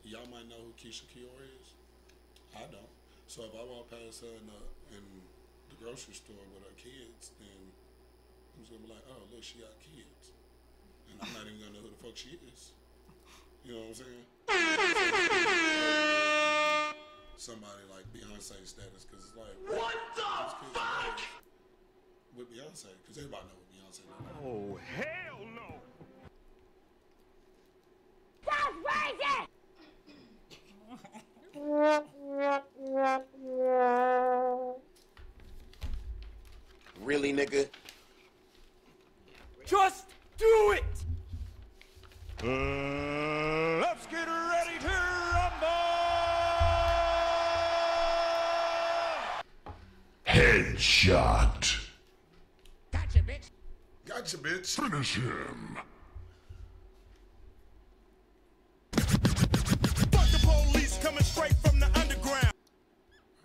y'all might know who Keisha Kiora is. I don't. So if I walk past her in the grocery store with her kids, then I'm just gonna be like, oh look, she got kids, and I'm not even gonna know who the fuck she is. You know what I'm saying? Somebody like Beyonce status, because it's like, what the fuck with Beyonce? Because everybody know what Beyonce is. Oh hell no! That's crazy! Really, nigga? Just do it! Let's get ready to rumble! Headshot. Gotcha, bitch. Gotcha, bitch. Finish him. Fuck the police coming straight from the underground.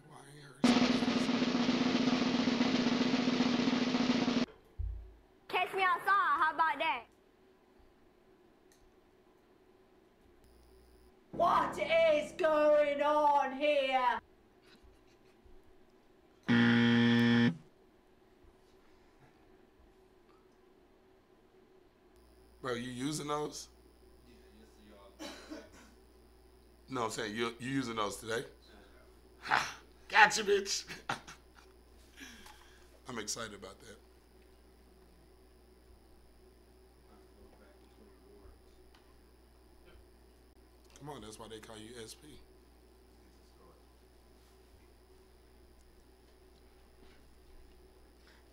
Why ain't her? Catch me outside, how about that? What is going on here? Bro, you using those? No, I'm saying you using those today? Ha! Gotcha, bitch. I'm excited about that. Come on, that's why they call you SP.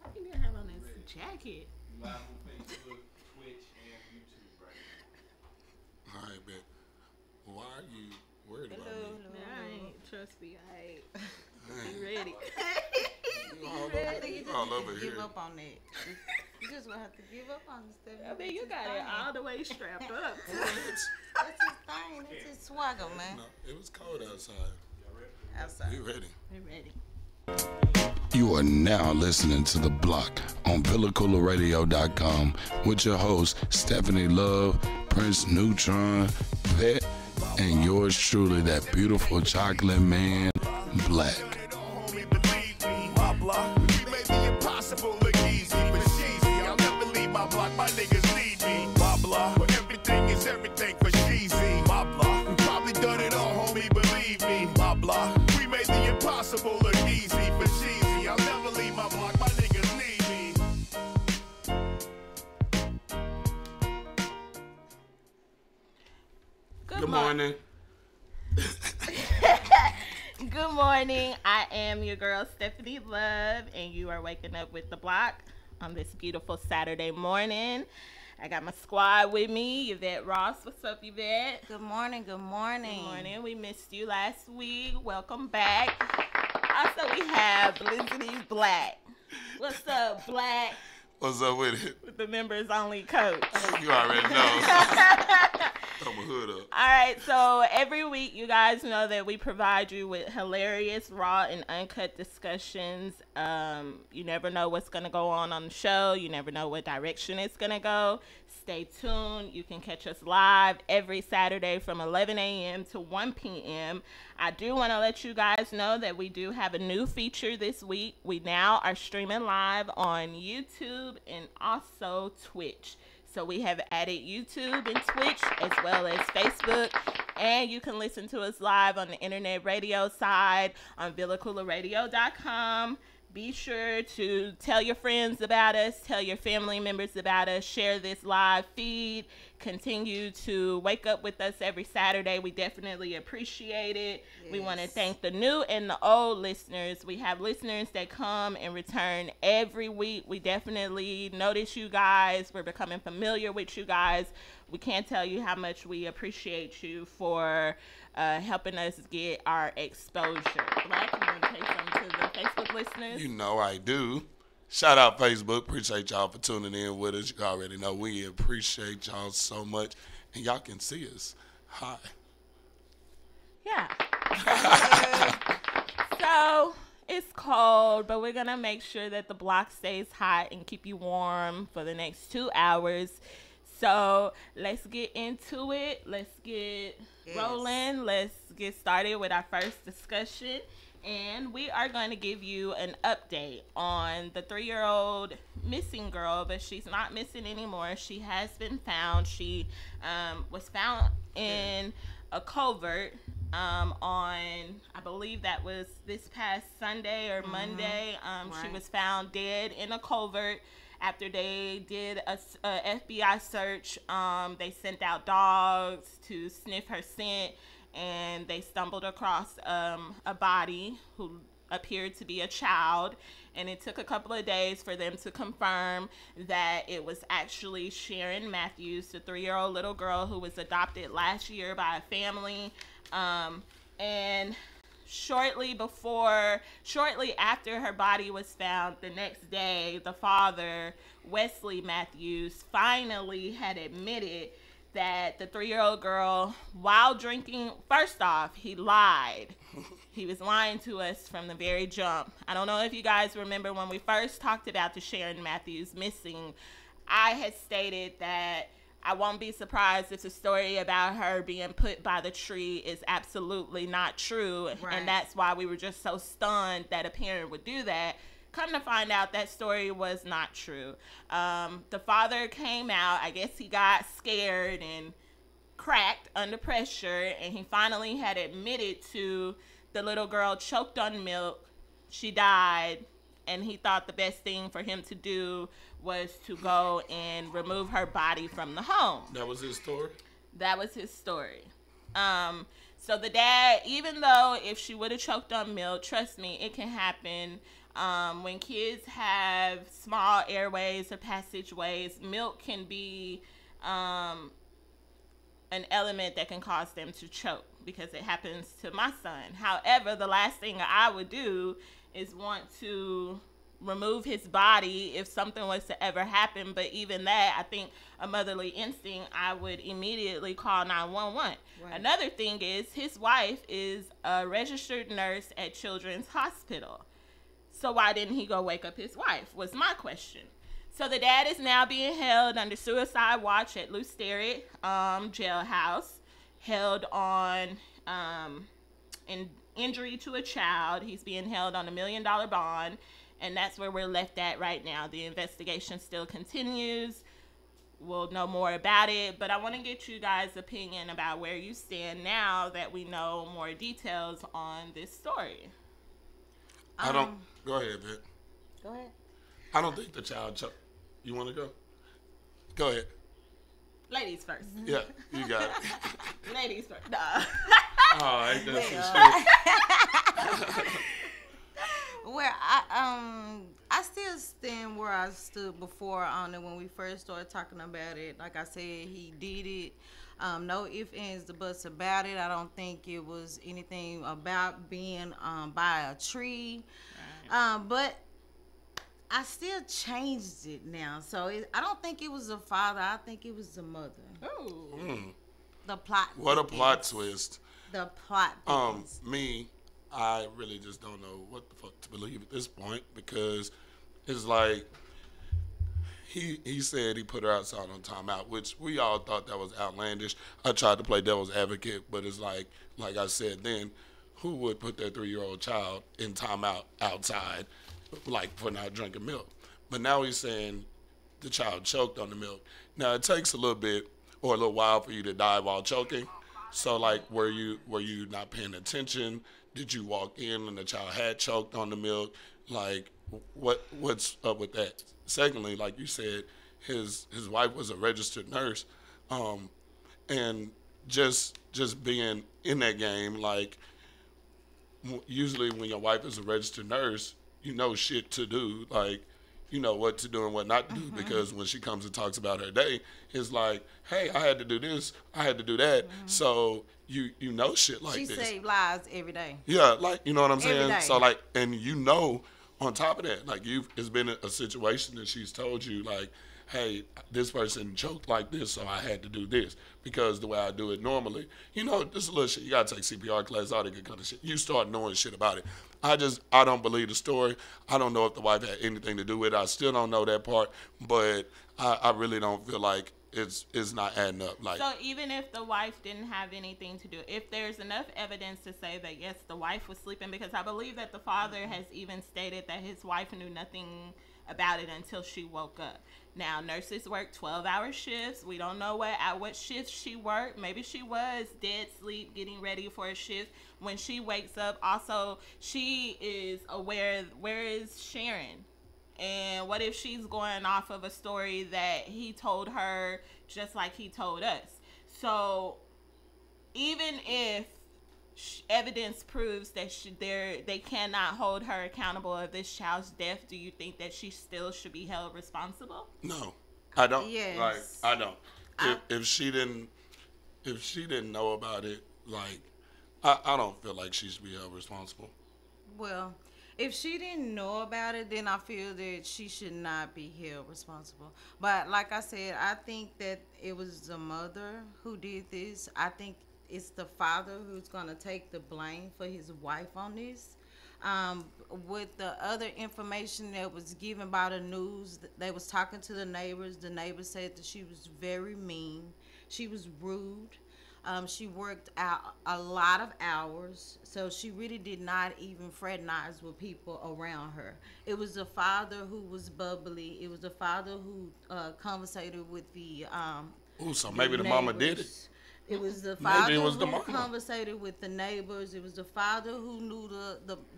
I think they have on this jacket. Live on Facebook, Twitch, and YouTube right now. All right, bet. Why are you worried about me? I ain't. Trust me, I ain't. Dang. Be ready. You all I over, think you you just all need over to here. give up on that. You just gonna have to give up on this stuff. I mean, you got it all the way strapped up. What? That's his thing. That's his swagger, man. No, it was cold outside. Outside. You ready? Be ready. You are now listening to The BLOC on VillaCoolaRadio.com with your hosts, Stefani Love, Prince Neutron, Yvette, and yours truly, that beautiful chocolate man, Blacc. My block, we made the impossible look easy, but cheesy. I'll never leave my block, my niggas need me. My block, where everything is everything for cheesy. My block, we probably done it all, homie, believe me. My block, we made the impossible look easy, but cheesy. I'll never leave my block, my niggas need me. Good morning. Good morning. I am your girl, Stefani Love, and you are waking up with The BLOC on this beautiful Saturday morning. I got my squad with me, Yvette Ross. What's up, Yvette? Good morning. Good morning. Good morning. We missed you last week. Welcome back. Also, we have Blizzy Blacc. What's up, Blacc? What's up with it? With the members only coach. You already know. Throw my hood up. All right, so every week you guys know that we provide you with hilarious, raw, and uncut discussions. You never know what's going to go on the show. You never know what direction it's going to go. Stay tuned. You can catch us live every Saturday from 11 a.m. to 1 p.m. I do want to let you guys know that we do have a new feature this week. We now are streaming live on YouTube and also Twitch. So we have added YouTube and Twitch as well as Facebook. And you can listen to us live on the internet radio side on VillaCoolaRadio.com. Be sure to tell your friends about us, tell your family members about us, share this live feed, continue to wake up with us every Saturday. We definitely appreciate it. Yes. We want to thank the new and the old listeners. We have listeners that come and return every week. We definitely notice you guys. We're becoming familiar with you guys. We can't tell you how much we appreciate you for helping us get our exposure. Blacc, you want to say something to the Facebook listeners? You know I do. Shout out Facebook. Appreciate y'all for tuning in with us. You already know we appreciate y'all so much. And y'all can see us. Hi. Yeah. So it's cold, but we're going to make sure that the block stays hot and keep you warm for the next 2 hours. So let's get into it. Let's get rolling. Let's get started with our first discussion. And we are going to give you an update on the 3-year-old missing girl, but she's not missing anymore. She has been found. She was found in a covert on, I believe that was this past Sunday or Monday. She was found dead in a covert. After they did a FBI search, they sent out dogs to sniff her scent, and they stumbled across a body who appeared to be a child. And it took a couple of days for them to confirm that it was actually Sharon Matthews, the 3-year-old little girl who was adopted last year by a family. And shortly after her body was found, the next day, the father, Wesley Matthews, finally had admitted that the 3-year-old girl, while drinking, first off, he lied. He was lying to us from the very jump. I don't know if you guys remember when we first talked about the Sharon Matthews missing, I had stated that I won't be surprised if the story about her being put by the tree is absolutely not true. Right. And that's why we were just so stunned that a parent would do that. Come to find out, that story was not true. The father came out. I guess he got scared and cracked under pressure, and he finally had admitted to the little girl choked on milk. She died, and he thought the best thing for him to do was to go and remove her body from the home. That was his story? That was his story. So the dad, even though if she would have choked on milk, trust me, it can happen. When kids have small airways or passageways, milk can be an element that can cause them to choke, because it happens to my son. However, the last thing I would do is want to remove his body if something was to ever happen. But even that, I think a motherly instinct, I would immediately call 911. Right. Another thing is, his wife is a registered nurse at Children's Hospital. So why didn't he go wake up his wife, was my question. So the dad is now being held under suicide watch at Lew Sterrett jailhouse, held on in injury to a child. He's being held on $1 million bond, and that's where we're left at right now. The investigation still continues. We'll know more about it, but I want to get you guys' opinion about where you stand now that we know more details on this story. Go ahead, Vic. Go ahead. I don't think the child You want to go? Go ahead. Ladies first. Yeah, you got it. Ladies first. Nah. Oh, ain't that some shit? Well, I still stand where I stood before on it when we first started talking about it. Like I said, he did it. No ifs, ands, or buts about it. I don't think it was anything about being by a tree. Right. But I still changed it now. So I don't think it was the father. I think it was the mother. Ooh. The plot. What a plot twist. The plot. Me, I really just don't know what the fuck to believe at this point, because it's like he said he put her outside on timeout, which we all thought that was outlandish. I tried to play devil's advocate, but it's like I said then, who would put their 3-year-old child in timeout outside, like for not drinking milk? But now he's saying the child choked on the milk. Now it takes a little bit or a little while for you to die while choking. So like, were you not paying attention? Did you walk in and the child had choked on the milk? Like, what's up with that? Secondly, like you said, his wife was a registered nurse, and just being in that game, like usually when your wife is a registered nurse, you know shit to do, like you know what to do and what not to do, because when she comes and talks about her day, it's like, hey, I had to do this, I had to do that, so you know shit like this. She saved lives every day. Yeah, like, you know what I'm saying? Every day. So like, and you know, on top of that, like it's been a situation that she's told you, like, hey, this person choked like this, so I had to do this because the way I do it normally, you know, this little shit. You gotta take CPR class, all that good kind of shit. You start knowing shit about it. I don't believe the story. I don't know if the wife had anything to do with it. I still don't know that part, but I really don't feel like it's not adding up. Like, so even if the wife didn't have anything to do, if there's enough evidence to say that yes, the wife was sleeping, because I believe that the father has even stated that his wife knew nothing about it until she woke up. Now, nurses work 12-hour shifts. We don't know what shift she worked. Maybe she was dead sleep, getting ready for a shift. When she wakes up, also, she is aware, where is Sharon? And what if she's going off of a story that he told her just like he told us? So even if evidence proves that they cannot hold her accountable of this child's death, do you think that she still should be held responsible? No, I don't. Yes. Like, I don't. If she didn't know about it, like, I don't feel like she should be held responsible. Well, if she didn't know about it, then I feel that she should not be held responsible. But like I said, I think that it was the mother who did this. I think it's the father who's going to take the blame for his wife on this. With the other information that was given by the news, they was talking to the neighbors. The neighbors said that she was very mean. She was rude. She worked out a lot of hours, so she really did not even fraternize with people around her. It was the father who was bubbly. It was the father who conversated with the So maybe the mama did it. It was the father Maybe it was who the mama. conversated with the neighbors. It was the father who knew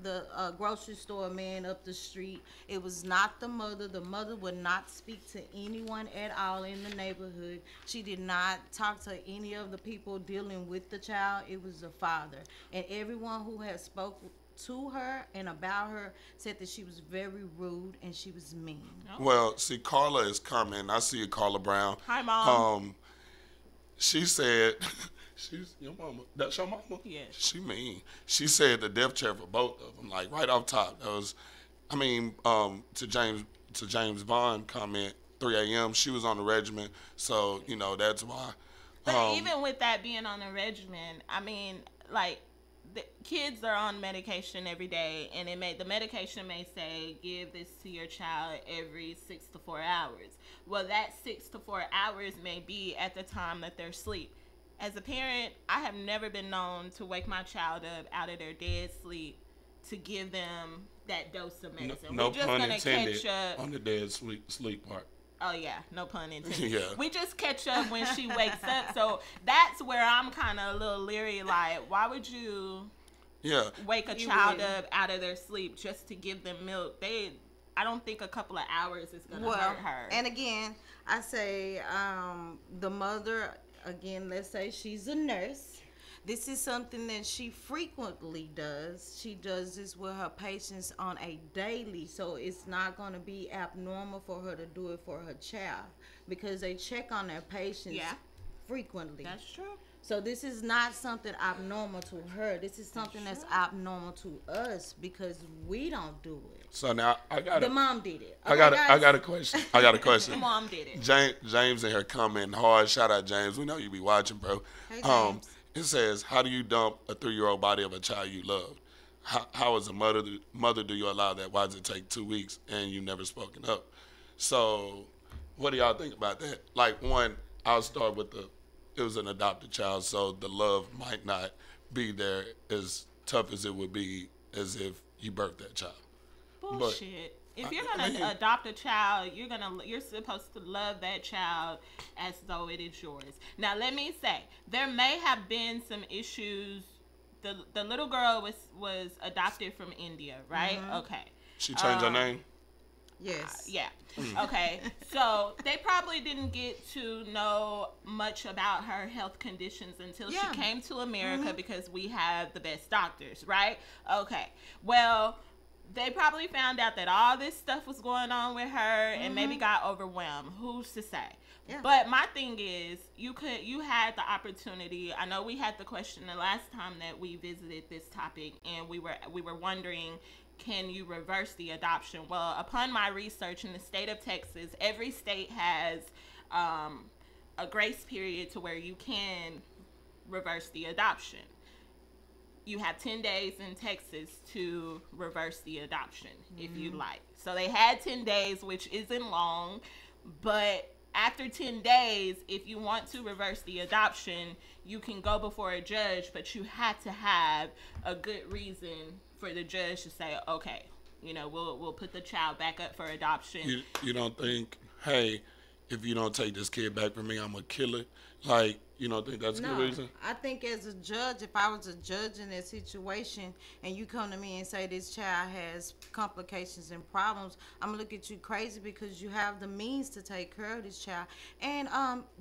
the grocery store man up the street. It was not the mother. The mother would not speak to anyone at all in the neighborhood. She did not talk to any of the people dealing with the child. It was the father. And everyone who had spoke to her and about her said that she was very rude and she was mean. Well, see, Carla is coming. I see you, Carla Brown. Hi, Mom. She said, she's your mama. That's your mama? Yes. She mean. She said the death chair for both of them, like right off top. That was, I mean, to James Bond comment, 3 a.m. She was on the regimen, so you know that's why. But even with that being on the regimen, I mean, like, the kids are on medication every day, and the medication may say give this to your child every 6 to 4 hours. Well, that 6 to 4 hours may be at the time that they're asleep. As a parent, I have never been known to wake my child up out of their dead sleep to give them that dose of medicine. No We're just pun gonna intended catch up. on the dead sleep part. Oh yeah, no pun intended. Yeah. We just catch up when she wakes up. So that's where I'm kind of a little leery. Like, why would you wake a child up out of their sleep just to give them milk? I don't think a couple of hours is gonna hurt her. And again, I say the mother, again, let's say she's a nurse. This is something that she frequently does. She does this with her patients on a daily, so it's not going to be abnormal for her to do it for her child because they check on their patients frequently. That's true. So this is not something abnormal to her. This is something that's abnormal to us because we don't do it. So now the mom did it. Okay, I got a question. The mom did it. James in here commenting hard. Shout out James. We know you be watching, bro. Hey, James. It says, how do you dump a 3-year-old body of a child you loved? How as a mother do you allow that? Why does it take 2 weeks and you never spoken up? So what do y'all think about that? Like, one, I'll start with it was an adopted child, so the love might not be there as tough as it would be as if you birthed that child. Bullshit. If you're gonna adopt a child, you're supposed to love that child as though it is yours. Now, let me say, there may have been some issues. The little girl was adopted from India, right? Mm-hmm. Okay. She changed her name? Yes. Yeah. Okay. So they probably didn't get to know much about her health conditions until she came to America because we have the best doctors, right? Okay. Well, they probably found out that all this stuff was going on with her and maybe got overwhelmed. Who's to say? Yeah. But my thing is, you had the opportunity. I know we had the question the last time that we visited this topic, and we were wondering, can you reverse the adoption? Well, upon my research in the state of Texas, every state has a grace period to where you can reverse the adoption. You have 10 days in Texas to reverse the adoption if you like. So they had 10 days, which isn't long, but after 10 days, if you want to reverse the adoption, you can go before a judge, but you have to have a good reason for the judge to say, okay, you know, we'll put the child back up for adoption. You don't think, hey, if you don't take this kid back from me, I'm gonna kill it? Like, you don't think that's a good reason? I think as a judge, if I was a judge in that situation and you come to me and say this child has complications and problems, I'm gonna look at you crazy because you have the means to take care of this child. And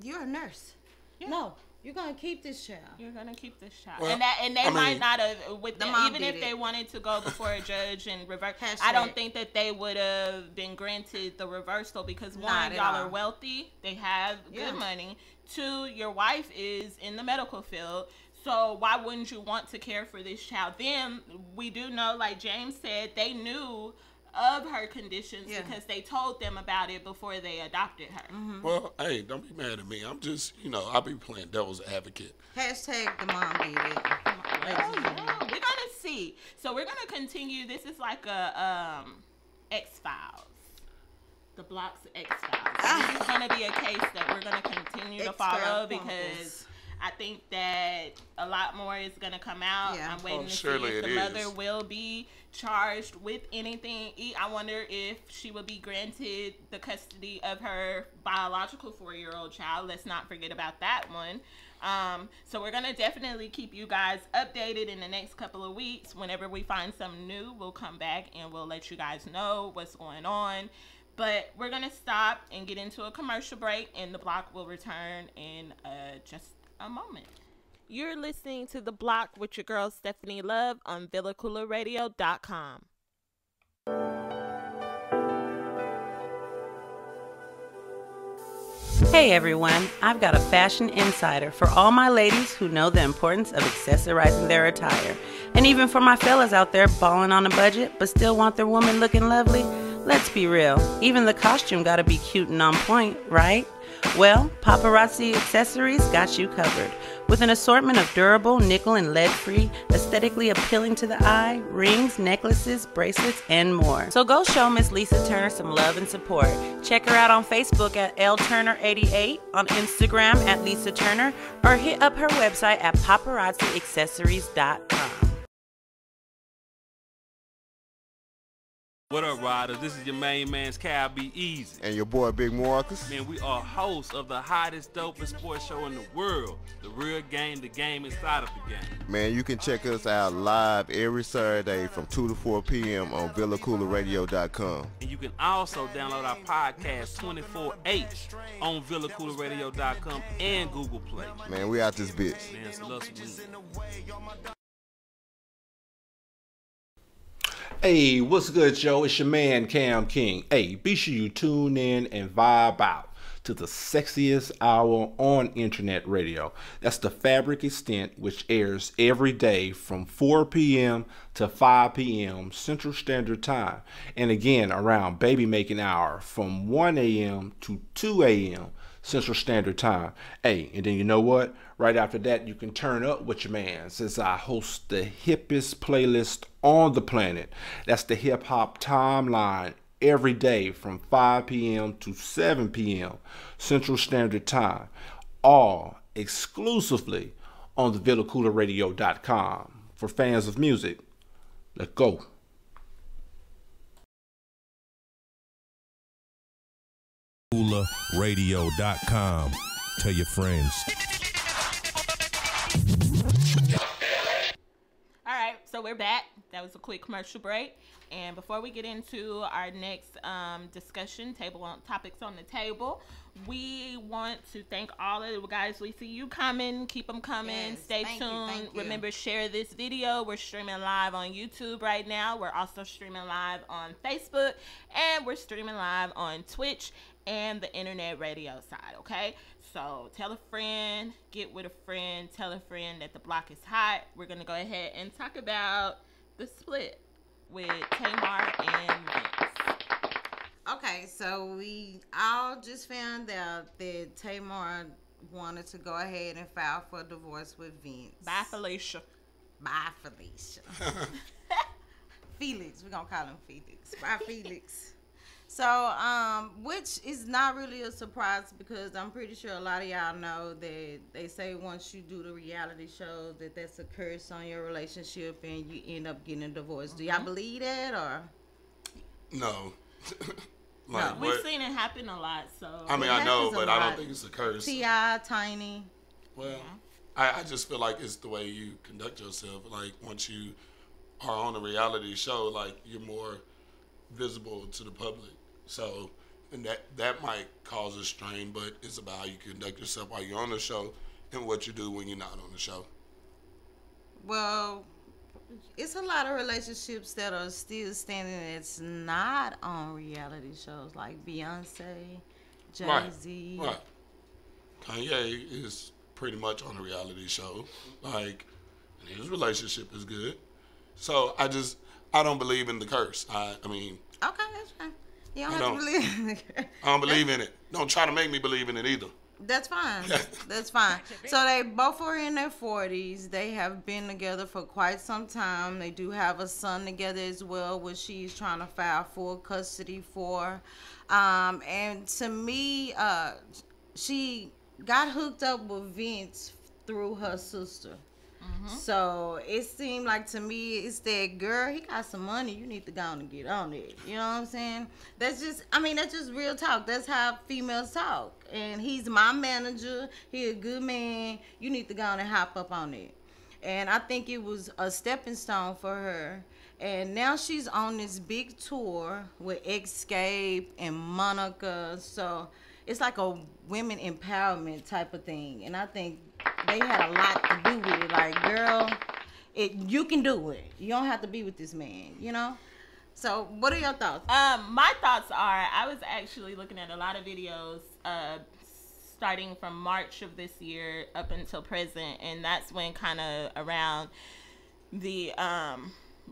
you're a nurse. Yeah. No, you're gonna keep this child. You're gonna keep this child. Well, and they might not have, with the mom even did if it. they wanted to go before a judge and reverse, Hashtag. I don't think that they would have been granted the reversal because one, Not at y'all all. are wealthy, they have Yeah. good money. Two, your wife is in the medical field. So why wouldn't you want to care for this child? Then we do know, like James said, they knew of her conditions because they told them about it before they adopted her. Mm-hmm. Well, hey, don't be mad at me. I'm just, I'll be playing devil's advocate. Hashtag the mom did it. Well, we're gonna see. So we're gonna continue. This is like a X-Files. The Block's X-Files. This is gonna be a case that we're gonna continue to follow because I think that a lot more is gonna come out. Yeah. I'm waiting to see surely if the it mother is. will be charged with anything. I wonder if she will be granted the custody of her biological 4-year-old child. Let's not forget about that one. So we're gonna definitely keep you guys updated in the next couple of weeks. Whenever we find something new, we'll come back and we'll let you guys know what's going on. But we're gonna stop and get into a commercial break, and the Block will return in just a moment. You're listening to The Block with your girl Stefani Love on VillaCoolerRadio.com. Hey everyone, I've got a fashion insider for all my ladies who know the importance of accessorizing their attire. And even for my fellas out there balling on a budget but still want their woman looking lovely. Let's be real, even the costume gotta be cute and on point, right? Well, Paparazzi Accessories got you covered. With an assortment of durable, nickel and lead-free, aesthetically appealing to the eye, rings, necklaces, bracelets, and more. So go show Miss Lisa Turner some love and support. Check her out on Facebook at LTurner88, on Instagram at Lisa Turner, or hit up her website at paparazziaccessories.com. What up, riders? This is your main man's Cal Be Easy. And your boy Big Marcus. Man, we are hosts of the hottest, dopest sports show in the world. The real game, the game inside of the game. Man, you can check us out live every Saturday from 2 to 4 p.m. on VillaCoolerRadio.com. And you can also download our podcast 24/8 on VillaCoolerRadio.com and Google Play. Man, we out this bitch. Man, it's love some Hey, what's good, yo? It's your man, Cam King. Hey, be sure you tune in and vibe out to the sexiest hour on internet radio. That's the Fabric Extent, which airs every day from 4 p.m. to 5 p.m. Central Standard Time. And again, around baby making hour from 1 a.m. to 2 a.m. Central Standard Time. Hey, and then you know what? Right after that, you can turn up with your man, since I host the hippest playlist on the planet. That's the Hip Hop Timeline, every day from 5 p.m. to 7 p.m. Central Standard Time. All exclusively on the VillaCoolerRadio.com. For fans of music, let's go. CoolerRadio.com. Tell your friends. All right, so we're back. That was a quick commercial break. And before we get into our next discussion, topics on the table, we want to thank all of the guys. We see you coming. Keep them coming. Yes, Stay thank tuned. you. Remember, share this video. We're streaming live on YouTube right now. We're also streaming live on Facebook. And we're streaming live on Twitch and the internet radio side, okay? So tell a friend, get with a friend, tell a friend that the block is hot. We're going to go ahead and talk about the split with Tamar and Vince. Okay, so we all just found out that Tamar wanted to go ahead and file for divorce with Vince. Bye, Felicia. Bye, Felicia. Felix, we're going to call him Felix. Bye, Felix. So, which is not really a surprise because I'm pretty sure a lot of y'all know that they say once you do the reality shows that that's a curse on your relationship and you end up getting a divorce. Do y'all believe that or? No. No. We've seen it happen a lot, so. I mean, I know, but I don't think it's a curse. T.I., Tiny. Well, I just feel like it's the way you conduct yourself. Like, once you are on a reality show, like, you're more visible to the public. So, and that might cause a strain, but it's about how you conduct yourself while you're on the show and what you do when you're not on the show. Well, it's a lot of relationships that are still standing that's not on reality shows, like Beyonce, Jay-Z. Right. Kanye is pretty much on a reality show. Like, and his relationship is good. So, I don't believe in the curse. I mean. Okay, that's fine. You don't have to believe in it. I don't believe in it. Don't try to make me believe in it either. That's fine. That's fine. So they both are in their 40s. They have been together for quite some time. They do have a son together as well, which she's trying to file full custody for. And to me, she got hooked up with Vince through her sister. So it seemed like to me it's that girl, he got some money, you need to go on and get on it. You know what I'm saying? That's just real talk. That's how females talk. And he's my manager. He a good man. You need to go on and hop up on it. And I think it was a stepping stone for her. And now she's on this big tour with Escape and Monica. So it's like a women empowerment type of thing. And I think they had a lot to do with it. Like, girl, you can do it. You don't have to be with this man, you know? So, what are your thoughts? My thoughts are, I was actually looking at a lot of videos starting from March of this year up until present, and that's when kind of around the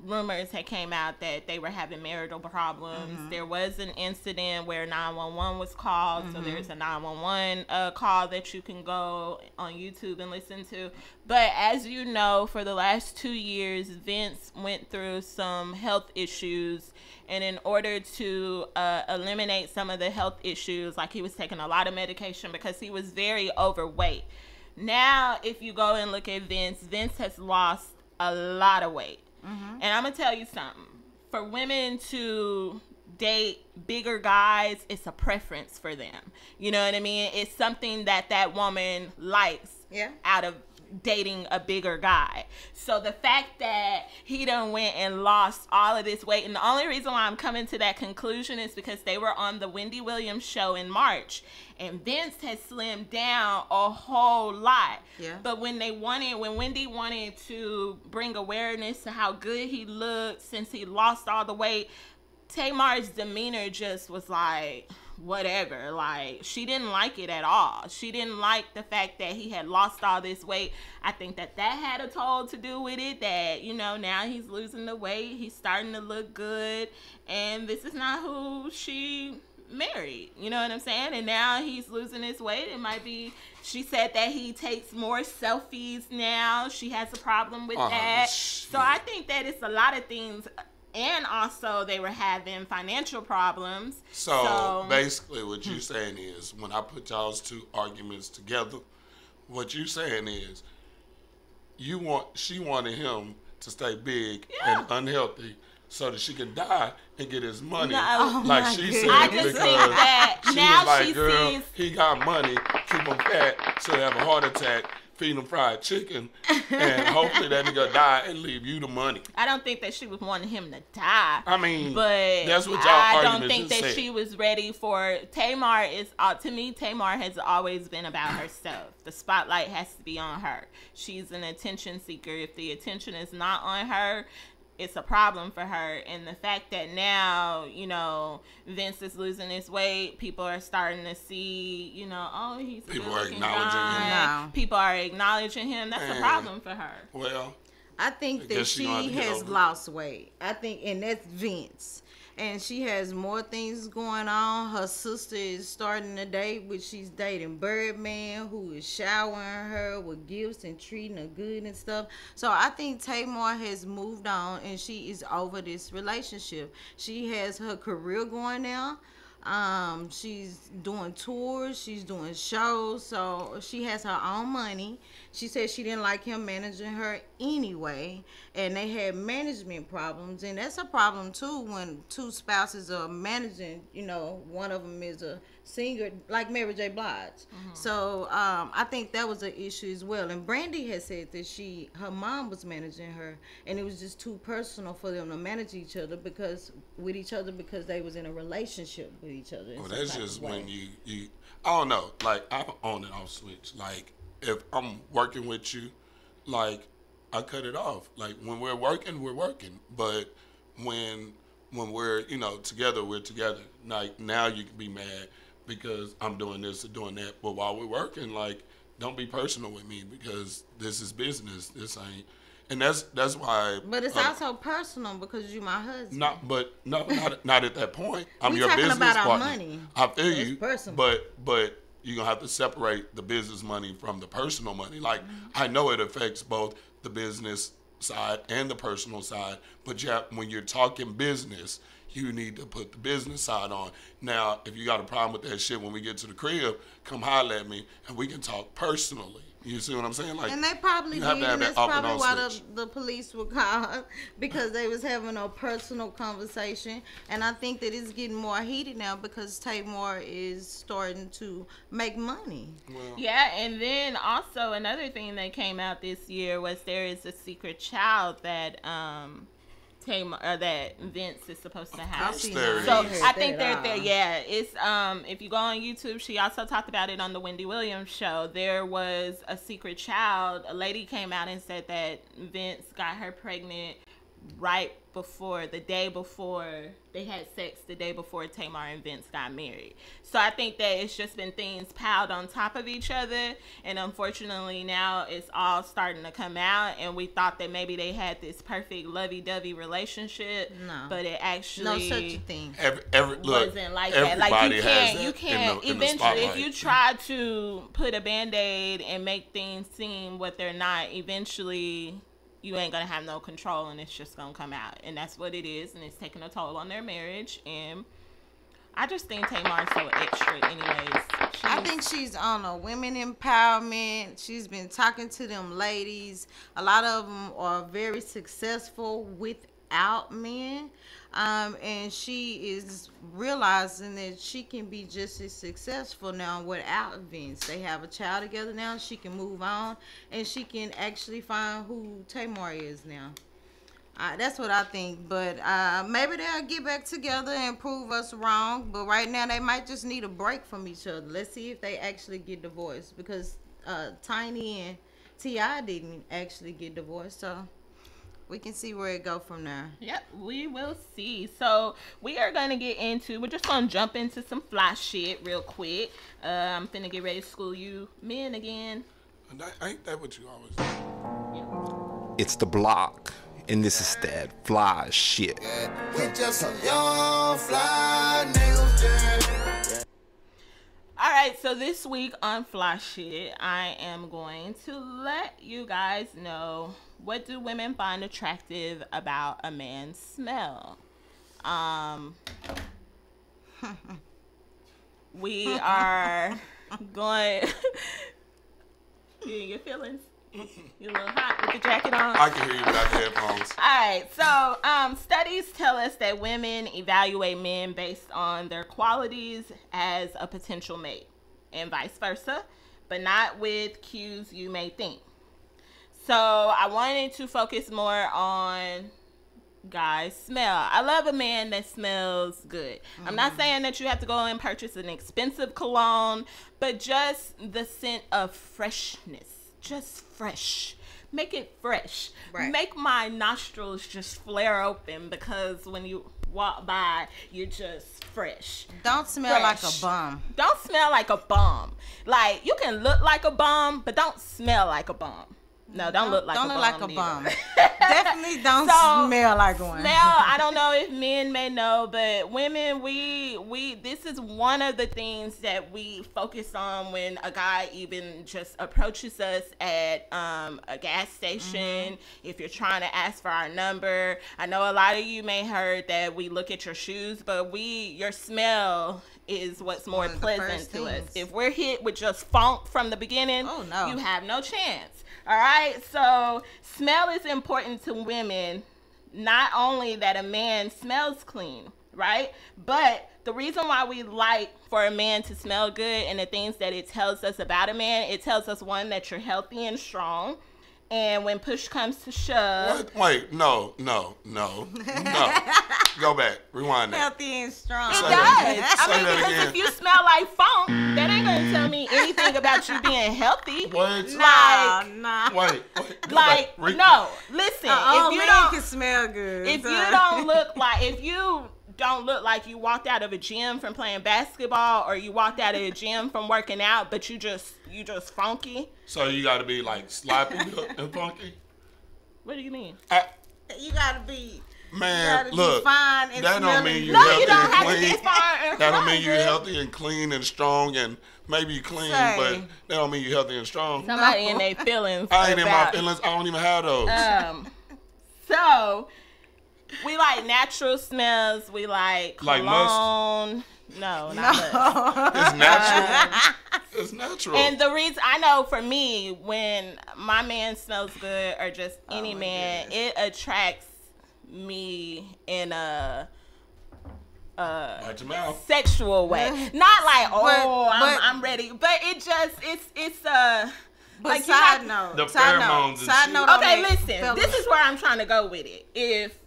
rumors had came out that they were having marital problems. There was an incident where 911 was called, so there's a 911 call that you can go on YouTube and listen to. But as you know, for the last 2 years, Vince went through some health issues, and in order to eliminate some of the health issues, like he was taking a lot of medication because he was very overweight. Now, if you go and look at Vince has lost a lot of weight. And I'm going to tell you something. For women to date bigger guys, it's a preference for them. You know what I mean? It's something that woman likes out of dating a bigger guy. So the fact that he done went and lost all of this weight, and the only reason why I'm coming to that conclusion is because they were on the Wendy Williams show in March, and Vince has slimmed down a whole lot. But when Wendy wanted to bring awareness to how good he looked since he lost all the weight, Tamar's demeanor just was like, whatever. Like, she didn't like it at all. She didn't like the fact that he had lost all this weight. I think that had a toll to do with it, that, you know, now he's losing the weight, he's starting to look good, and this is not who she married, you know what I'm saying? And now he's losing his weight. It might be, she said that he takes more selfies now. She has a problem with that. So I think that it's a lot of things. And also, they were having financial problems. So basically, what you're saying is, when I put y'all's two arguments together, what you're saying is, she wanted him to stay big and unhealthy so that she can die and get his money. Like she said, because she was like, girl, he got money, keep him fat, so he have a heart attack. Feed him fried chicken, and hopefully that nigga die and leave you the money. I don't think that she was wanting him to die. I mean, but that's what y'all I don't think that she was ready for. Tamar is, to me, Tamar has always been about herself. The spotlight has to be on her. She's an attention seeker. If the attention is not on her, it's a problem for her. And the fact that now, you know, Vince is losing his weight, people are starting to see, you know, oh, he's people are acknowledging him. People are acknowledging him. That's a problem for her. Well, I think that she has lost weight. I think, and that's Vince. and she has more things going on. Her sister is starting a date, which she's dating Birdman, who is showering her with gifts and treating her good and stuff. So I think Tamar has moved on, and she is over this relationship. She has her career going now. She's doing tours, she's doing shows, so she has her own money. She said she didn't like him managing her anyway, and they had management problems, and that's a problem too when two spouses are managing. You know, one of them is a singer like Mary J. Blige. So I think that was an issue as well. And Brandy has said that her mom was managing her, and it was just too personal for them to manage each other because they was in a relationship with each other. Well, that's just when you I don't know, like I'm on and off switch. Like if I'm working with you, like I cut it off. Like when we're working, we're working. But when we're, you know, together, we're together. Like now you can be mad because I'm doing this or doing that. But while we're working, like don't be personal with me because this is business. This ain't. And that's why. But it's also personal because you're my husband. Not at that point. I'm we your talking business about partner. Our money. I feel so you. Personal. But you're gonna have to separate the business money from the personal money. Like I know it affects both the business side and the personal side, but when you're talking business, you need to put the business side on. Now, if you got a problem with that shit when we get to the crib, come holler at me and we can talk personally. You see what I'm saying? Like, and they probably did, and that's probably why the police were called, because they was having a personal conversation. And I think that it's getting more heated now because Tamar is starting to make money. Well, yeah, and then also another thing that came out this year was there is a secret child that that Vince is supposed to have. So I think they're there. Yeah, it's if you go on YouTube, she also talked about it on the Wendy Williams show. There was a secret child. A lady came out and said that Vince got her pregnant the day before they had sex, the day before Tamar and Vince got married. So I think that it's just been things piled on top of each other, and unfortunately now it's all starting to come out, and we thought that maybe they had this perfect lovey-dovey relationship. No, but it actually no such a thing. Wasn't like that. Like you can't eventually, if you try to put a band-aid and make things seem what they're not, eventually you ain't gonna have no control, and it's just gonna come out, and that's what it is, and it's taking a toll on their marriage. And I just think Tamar's so extra anyways. I think she's on a women empowerment. She's been talking to them ladies. A lot of them are very successful without men, and she is realizing that she can be just as successful now without Vince. They have a child together now. She can move on, and she can actually find who Tamar is now. That's what I think. But maybe they'll get back together and prove us wrong. But right now they might just need a break from each other. Let's see if they actually get divorced, because Tiny and T.I. didn't actually get divorced. So we can see where it go from there. Yep, we will see. So we're just going to jump into some fly shit real quick. I'm finna get ready to school you men again. Ain't that what you always do? Yeah. It's the BLOC, and this is that fly shit. We just some young fly niggas. All right, so this week on Fly Shit, I am going to let you guys know, what do women find attractive about a man's smell? We are going... You in your feelings? You a little hot with the jacket on? I can hear you without the headphones. All right, so studies tell us that women evaluate men based on their qualities as a potential mate, and vice versa, but not with cues you may think. So I wanted to focus more on guys' smell. I love a man that smells good. I'm not saying that you have to go and purchase an expensive cologne, but just the scent of freshness. Just fresh. Make it fresh. Right. Make my nostrils just flare open, because when you walk by, you're just fresh. Don't smell like a bum. Don't smell like a bum. Like, you can look like a bum, but don't smell like a bum. No, don't look like a bum. Don't look like a bum. Definitely don't smell like one. I don't know if men may know, but women, we this is one of the things that we focus on when a guy even just approaches us at a gas station. If you're trying to ask for our number, I know a lot of you may heard that we look at your shoes, but your smell is what's more pleasant to us. If we're hit with just funk from the beginning, you have no chance. All right, so smell is important to women. Not only that a man smells clean, right? But the reason why we like for a man to smell good and the things that it tells us about a man, it tells us, one, that you're healthy and strong. And when push comes to shove... Wait, no. Go back. Rewind that. Healthy and strong. It does. Because if you smell like funk, that ain't going to tell me anything about you being healthy. What? Nah. Wait. No. Listen. If you man can smell good. If you don't look like you walked out of a gym from playing basketball, or you walked out of a gym from working out, but you just funky. So you got to be like sloppy and funky? What do you mean? You got to be... Man, look, fine and that don't mean you're healthy and clean. That don't mean you're healthy and clean and strong, and maybe you clean, but that don't mean you're healthy and strong. Somebody in their feelings. I ain't in my feelings. I don't even have those. So we like natural smells. We like cologne. No, not musk. It's natural. It's natural. And the reason I know, for me, when my man smells good, or just any man, it attracts me in a sexual way. Not like, I'm ready, but it just it's But like, side note, the pheromones. Side note. Okay, listen. This is where I'm trying to go with it. If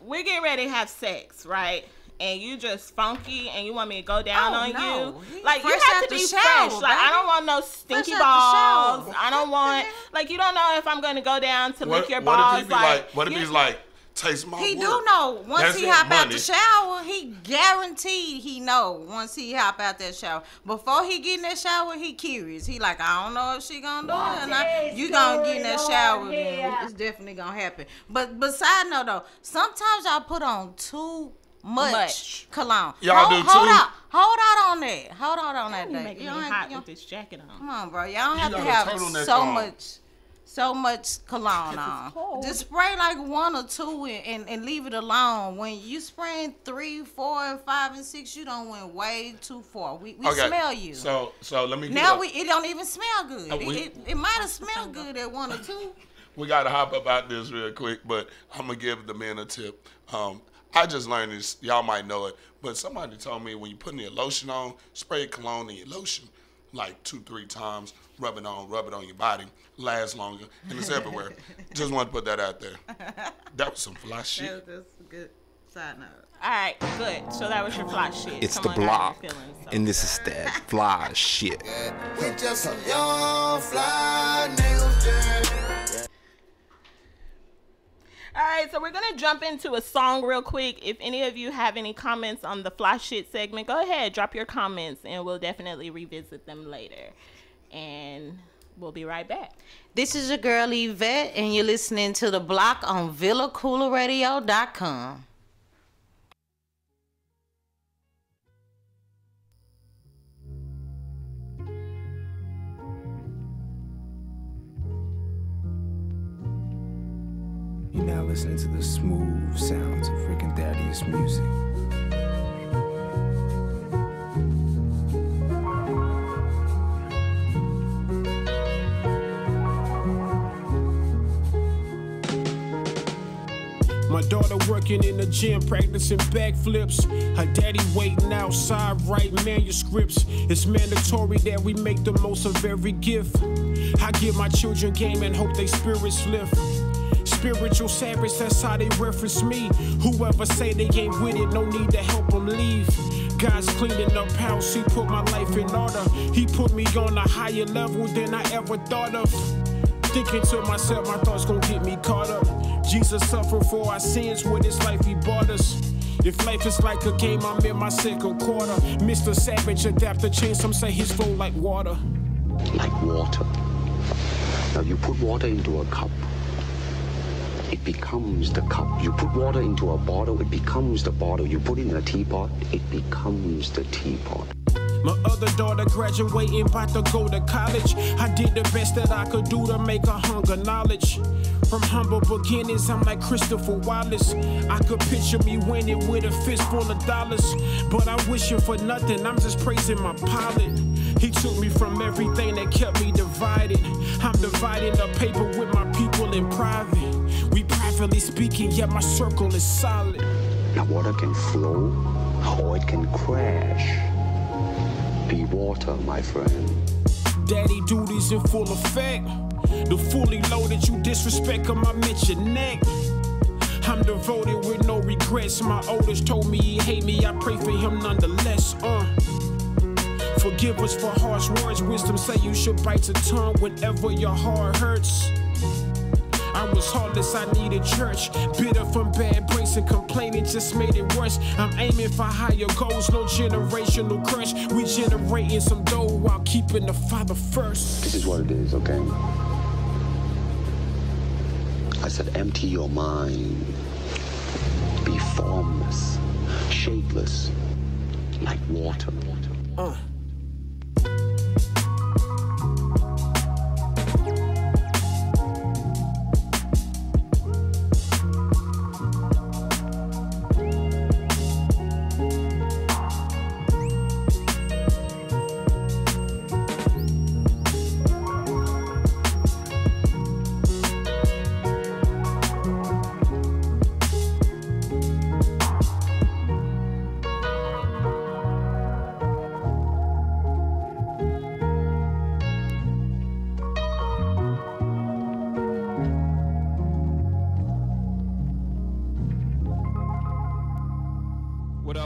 we're getting ready to have sex, right? And you just funky and you want me to go down on you, like, you have to be fresh. Like, I don't want no stinky balls. I don't want, like, you don't know if I'm going to go down to lick your balls. What if he's like, taste my He wood? do know. Once he hop out the shower, he guaranteed he know once he hop out that shower. Before he get in that shower, he curious. He like, I don't know if she gonna do it or not. You gonna get in that shower, then it's definitely gonna happen. But side note though, sometimes y'all put on too much cologne. Y'all do too? Hold out on that. Hold out on that. You making me hot with this jacket on. Come on, bro. Y'all don't have to have so much cologne on. Just spray like 1 or 2 and leave it alone. When you spraying 3, 4, and 5, and 6, you don't went way too far. We smell you. So let me it don't even smell good. It might have smelled good at 1 or 2. We gotta hop about this real quick, but I'm gonna give the men a tip. I just learned this. Y'all might know it, but somebody told me when you putting your lotion on, spray cologne in your lotion like 2-3 times. Rub it on your body. Lasts longer, and it's everywhere. Just want to put that out there. That was some fly shit. That's a good side note. All right, good. So that was your fly shit. It's the BLOC, and this is that fly shit. We just some young fly niggas. All right, so we're going to jump into a song real quick. If any of you have any comments on the fly shit segment, go ahead, drop your comments, and we'll definitely revisit them later. And we'll be right back. This is your girl Yvette, and you're listening to The BLOC on VillaCoolerRadio.com. You're now listening to the smooth sounds of Rick and Thaddeus music. My daughter working in the gym, practicing backflips. Her daddy waiting outside, writing manuscripts. It's mandatory that we make the most of every gift. I give my children game and hope they spirits lift. Spiritual savage, that's how they reference me. Whoever say they ain't with it, no need to help them leave. God's cleaning up house, he put my life in order. He put me on a higher level than I ever thought of. Thinking to myself, my thoughts gon' get me caught up. Jesus suffered for our sins, with his life he bought us. If life is like a game, I'm in my second quarter. Mr. Savage, adapt to change, some say his flow like water. Like water. Now you put water into a cup, it becomes the cup. You put water into a bottle, it becomes the bottle. You put it in a teapot, it becomes the teapot. My other daughter graduating, about to go to college. I did the best that I could do to make her hunger knowledge. From humble beginnings, I'm like Christopher Wallace. I could picture me winning with a fistful of dollars. But I'm wishing for nothing, I'm just praising my pilot. He took me from everything that kept me divided. I'm dividing the paper with my people in private. We privately speaking, yet my circle is solid. Now water can flow, or it can crash. Be water, my friend. Daddy duties in full effect. The fully loaded, you disrespect him, I meant your neck. I'm devoted with no regrets. My oldest told me he hate me, I pray for him nonetheless. Forgive us for harsh words. Wisdom say you should bite your tongue whenever your heart hurts. I was heartless, I needed church. Bitter from bad breaks and complaining just made it worse. I'm aiming for higher goals, no generational curse. We generating some dough while keeping the Father first. This is what it is, okay? I said empty your mind. Be formless, shapeless, like water.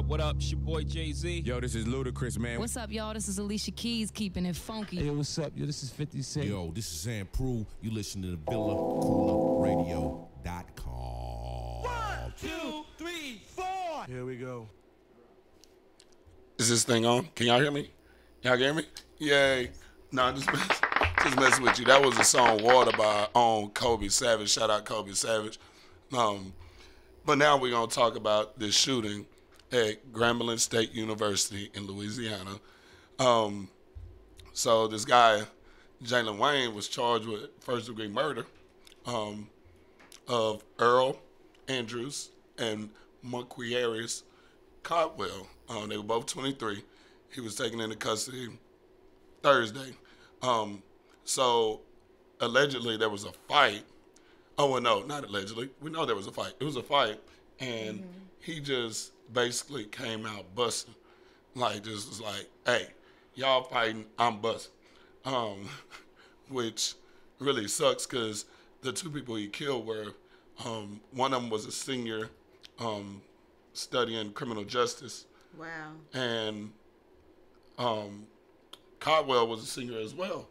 What up? It's your boy Jay-Z. Yo, this is Ludacris, man. What's up, y'all? This is Alicia Keys, keeping it funky. Hey, what's up? Yo, this is 50 Cent. Yo, this is Sam Prue. You listen to the VillaCoolerRadio.com. 1, 2, 3, 4. Here we go. Is this thing on? Can y'all hear me? Y'all hear me? Yay. Nah, just messing with you. That was a song Water by Kobe Savage. Shout out Kobe Savage. But now we're going to talk about this shooting at Grambling State University in Louisiana. So this guy, Jalen Wayne, was charged with first-degree murder of Earl Andrews and Marquarius Caldwell. They were both 23. He was taken into custody Thursday. So allegedly there was a fight. Oh, well, no, not allegedly. We know there was a fight. It was a fight, and he just basically came out busting. Like, just was like, hey, y'all fighting, I'm busting. Which really sucks because the two people he killed were, one of them was a senior studying criminal justice. Wow. And Caldwell was a senior as well.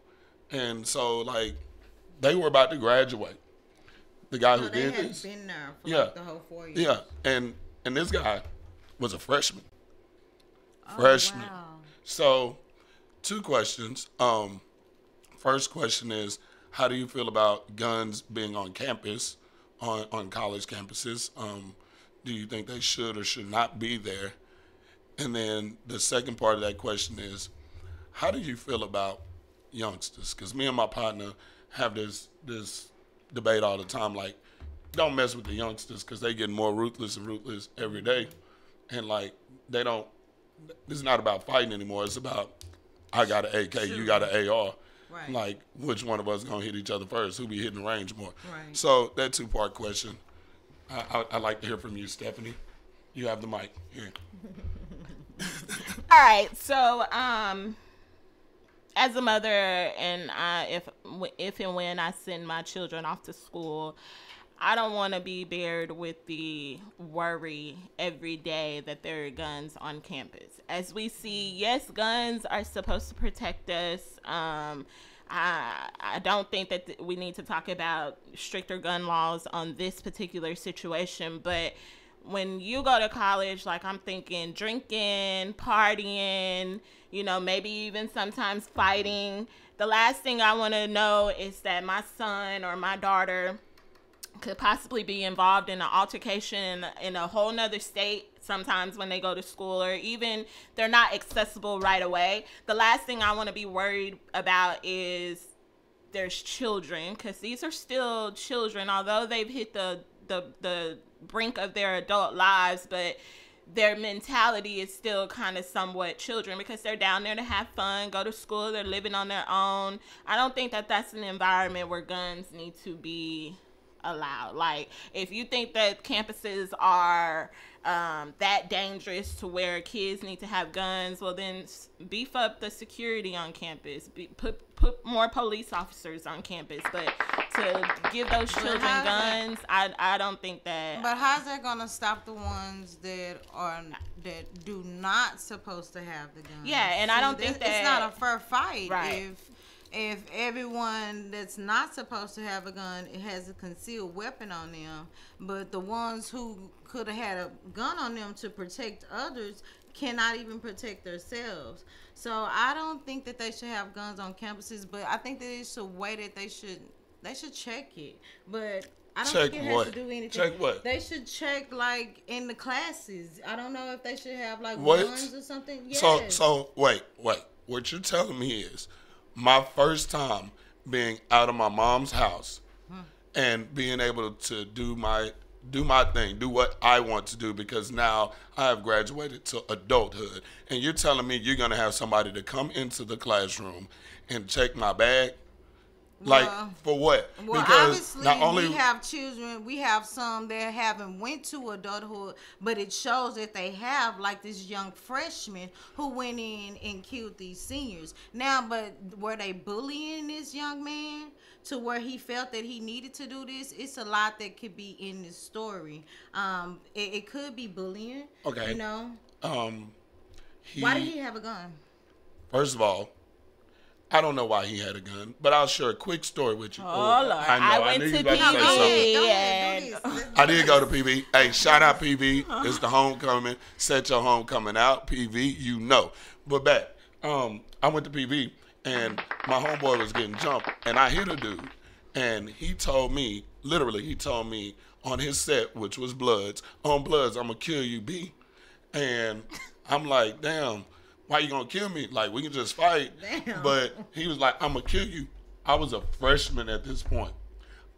And so, like, they were about to graduate. The guy who did this. They had been there for like the whole 4 years. Yeah, and this guy was a freshman. Freshman. Wow. So, two questions. First question is, how do you feel about guns being on campus, on college campuses? Do you think they should or should not be there? And then the second part of that question is, how do you feel about youngsters? Because me and my partner have this debate all the time, like, don't mess with the youngsters because they get more ruthless and ruthless every day. And, like, they don't, this is not about fighting anymore. It's about, I got an AK, you got an AR. Right. Like, which one of us going to hit each other first? Who be hitting range more? Right. So, that two-part question. I'd like to hear from you, Stephanie. You have the mic. Here. All right. So, as a mother, and if and when I send my children off to school, I don't want to be bared with the worry every day that there are guns on campus. As we see, yes, guns are supposed to protect us. I don't think that we need to talk about stricter gun laws on this particular situation, but when you go to college, like, I'm thinking drinking, partying, maybe even sometimes fighting. the last thing I want to know is that my son or my daughter could possibly be involved in an altercation in a whole nother state sometimes when they go to school, or even they're not accessible right away. The last thing I want to be worried about is there's children, because these are still children, although they've hit the brink of their adult lives, but their mentality is still kind of somewhat children, because they're down there to have fun, go to school, they're living on their own. I don't think that that's an environment where guns need to be allowed. Like, if you think that campuses are that dangerous to where kids need to have guns, well then beef up the security on campus, put more police officers on campus. But to give those children guns, I don't think that. But how's that gonna stop the ones that do not supposed to have the guns? Yeah, and I don't think that it's not a fair fight. Right. If everyone that's not supposed to have a gun, it has a concealed weapon on them, but the ones who could have had a gun on them to protect others cannot even protect themselves. So I don't think that they should have guns on campuses, but I think that it's a way that they should check it. But I don't think it has to do anything. Check what? They should check, like, in the classes. I don't know if they should have, like, what? guns or something. Yes. So wait. What you're telling me is, my first time being out of my mom's house and being able to do my thing, do what I want to do, because now I have graduated to adulthood, and you're telling me you're gonna have somebody to come into the classroom and check my bag? Like, for what? Well, because obviously, we have children. We have some that haven't went to adulthood, but it shows that they have, like this young freshman who went in and killed these seniors. Now, but were they bullying this young man to where he felt that he needed to do this? It's a lot that could be in this story. It could be bullying. Okay. You know. Why did he have a gun? First of all, I don't know why he had a gun, but I'll share a quick story with you. Oh, Lord. I went to PV. I did go to PV. Hey, shout out PV. It's the homecoming. Set your homecoming out, PV. You know. But back, I went to PV, and my homeboy was getting jumped, and I hit a dude. And he told me, literally, on his set, which was Bloods, on Bloods, I'm going to kill you, B. And I'm like, damn. Why you gonna kill me? Like, we can just fight. Damn. But he was like, I'm gonna kill you. I was a freshman at this point.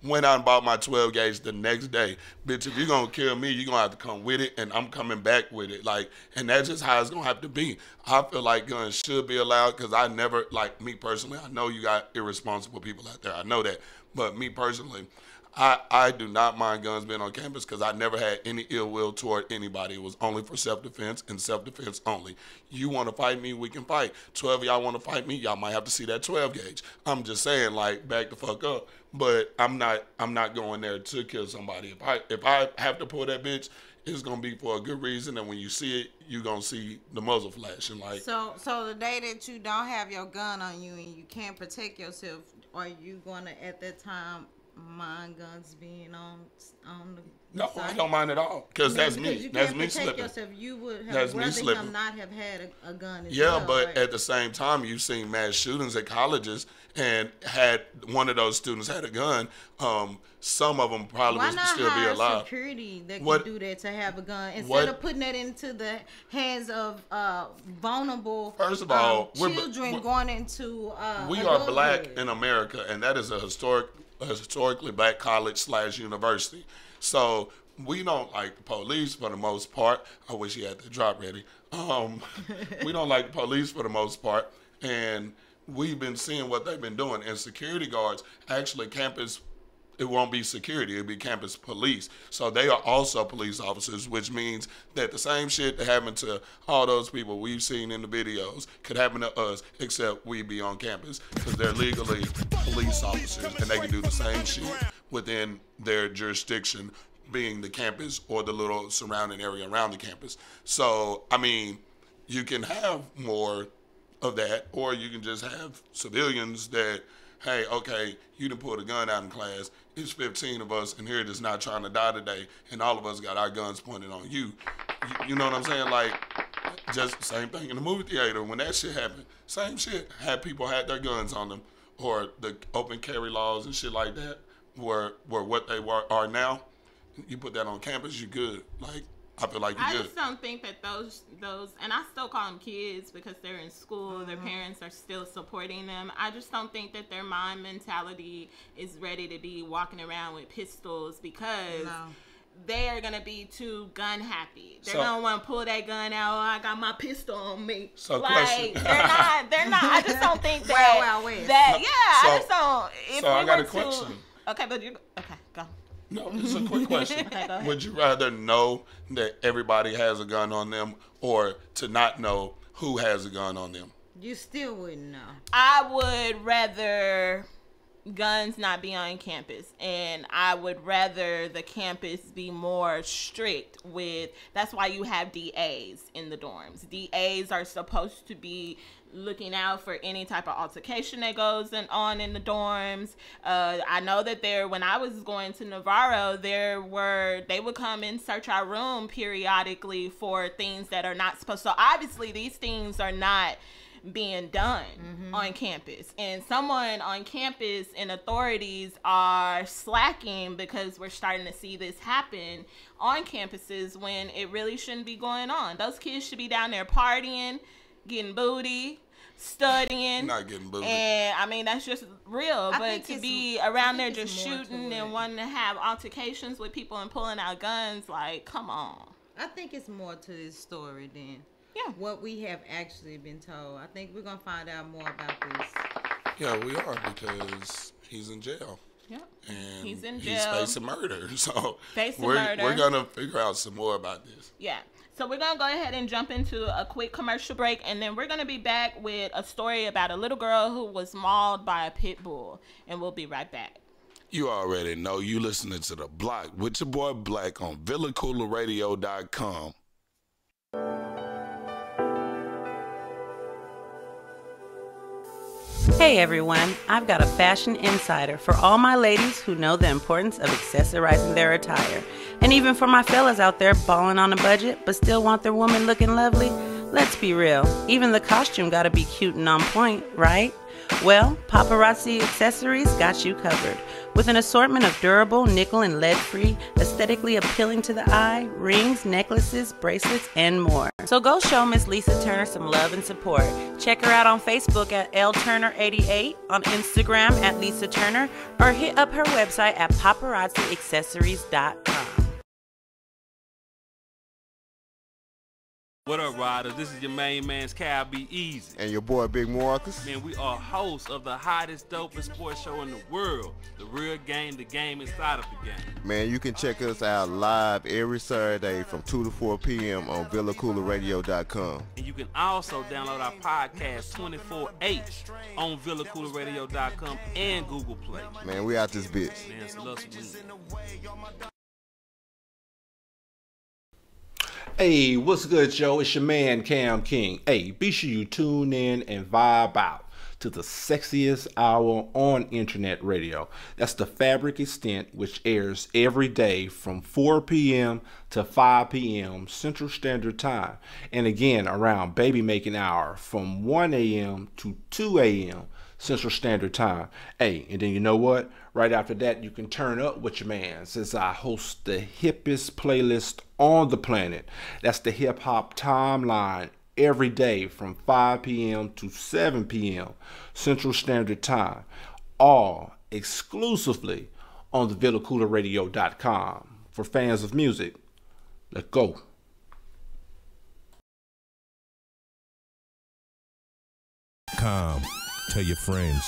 Went out and bought my 12 gauge the next day. Bitch, if you're gonna kill me, you're gonna have to come with it, and I'm coming back with it. Like, and that's just how it's gonna have to be. I feel like guns should be allowed, because I never, like, me personally, I know you got irresponsible people out there. I know that. But me personally, I do not mind guns being on campus, because I never had any ill will toward anybody. It was only for self-defense and self-defense only. You want to fight me, we can fight. 12 of y'all want to fight me, y'all might have to see that 12 gauge. I'm just saying, like, back the fuck up. But I'm not going there to kill somebody. If I have to pull that bitch, it's gonna be for a good reason, and when you see it, you're gonna see the muzzle flashing. Like, so the day that you don't have your gun on you and you can't protect yourself, are you gonna at that time mind guns being on the no, side? I don't mind at all, because that's me. That's me slipping. Yourself, you would have that's rather me slipping. him not have had a gun. As yeah, well, but right? at the same time, you've seen mass shootings at colleges, and had one of those students had a gun, some of them probably would still be alive. Why not security that can do that, to have a gun, instead of putting that into the hands of vulnerable First of all, children going into we are black in America, and that is a historically black college / university. So we don't like the police for the most part. I wish he had the drop ready. We don't like the police for the most part, and we've been seeing what they've been doing. And security guards, actually campus, it won't be security, it'll be campus police. So they are also police officers, which means that the same shit that happened to all those people we've seen in the videos could happen to us, except we be on campus, because they're legally police officers, and they can do the same shit within their jurisdiction, being the campus or the little surrounding area around the campus. So, I mean, you can have more of that, or you can just have civilians that, hey, okay, you done pulled a gun out in class. It's 15 of us in here that's not trying to die today, and all of us got our guns pointed on you. You know what I'm saying? Like, Just same thing in the movie theater. When that shit happened, same shit. People had their guns on them, or the open carry laws and shit like that were what they are now. You put that on campus, you good. Like, I feel like you good. I just don't think that those, and I still call them kids because they're in school. Their parents are still supporting them. I just don't think that their mind mentality is ready to be walking around with pistols because they are gonna be too gun happy. They're gonna want to pull that gun out. Oh, I got my pistol on me. So like they're not. I just don't think that. I just don't. If so I got a question. Okay, but go. No, it's a quick question. Okay, go ahead. Would you rather know that everybody has a gun on them, or to not know who has a gun on them? You still wouldn't know. I would rather guns not be on campus, and I would rather the campus be more strict with. That's why you have DAs in the dorms. DAs are supposed to be looking out for any type of altercation that goes on in the dorms. I know that when I was going to Navarro, they would come and search our room periodically for things that are not supposed. So obviously these things are not being done on campus, and someone on campus and authorities are slacking because we're starting to see this happen on campuses when it really shouldn't be going on. Those kids should be down there partying, getting booty, studying, not getting booty. And I mean, that's just real. But to be around there just shooting and wanting to have altercations with people and pulling out guns, like, come on. I think it's more to this story than what we have actually been told. I think we're gonna find out more about this. Yeah, we are, because he's in jail. Yeah, and he's in jail. He's facing murder. So facing murder. We're gonna figure out some more about this. Yeah. So we're gonna go ahead and jump into a quick commercial break, and then we're gonna be back with a story about a little girl who was mauled by a pit bull, and we'll be right back. You already know you listening to The Block with your boy Blacc on VillaCoolerRadio.com. Hey everyone, I've got a fashion insider for all my ladies who know the importance of accessorizing their attire. And even for my fellas out there balling on a budget but still want their woman looking lovely. Let's be real, even the costume gotta be cute and on point, right? Well, Paparazzi Accessories got you covered. With an assortment of durable, nickel and lead-free, aesthetically appealing to the eye, rings, necklaces, bracelets, and more. So go show Miss Lisa Turner some love and support. Check her out on Facebook at LTurner88, on Instagram at Lisa Turner, or hit up her website at paparazziaccessories.com. What up, riders? This is your main man's Cal Be Easy. And your boy Big Marcus. Man, we are hosts of the hottest, dopest sports show in the world. The real game, the game inside of the game. Man, you can check us out live every Saturday from 2 to 4 p.m. on VillaCoolerRadio.com. And you can also download our podcast 24/8 on VillaCoolerRadio.com and Google Play. Man, we out this bitch. Man, it's love some. Hey, what's good, Joe? It's your man, Cam King. Hey, be sure you tune in and vibe out to the sexiest hour on internet radio. That's the Fabric Extent, which airs every day from 4 p.m. to 5 p.m. Central Standard Time. And again, around baby making hour from 1 a.m. to 2 a.m. Central Standard Time. Hey, and then you know what? Right after that, you can turn up with your man, since I host the hippest playlist on the planet. That's the Hip Hop Timeline, every day from 5 p.m. to 7 p.m. Central Standard Time. All exclusively on the VillaCoolerRadio.com. For fans of music, let's go. Calm. Tell your friends.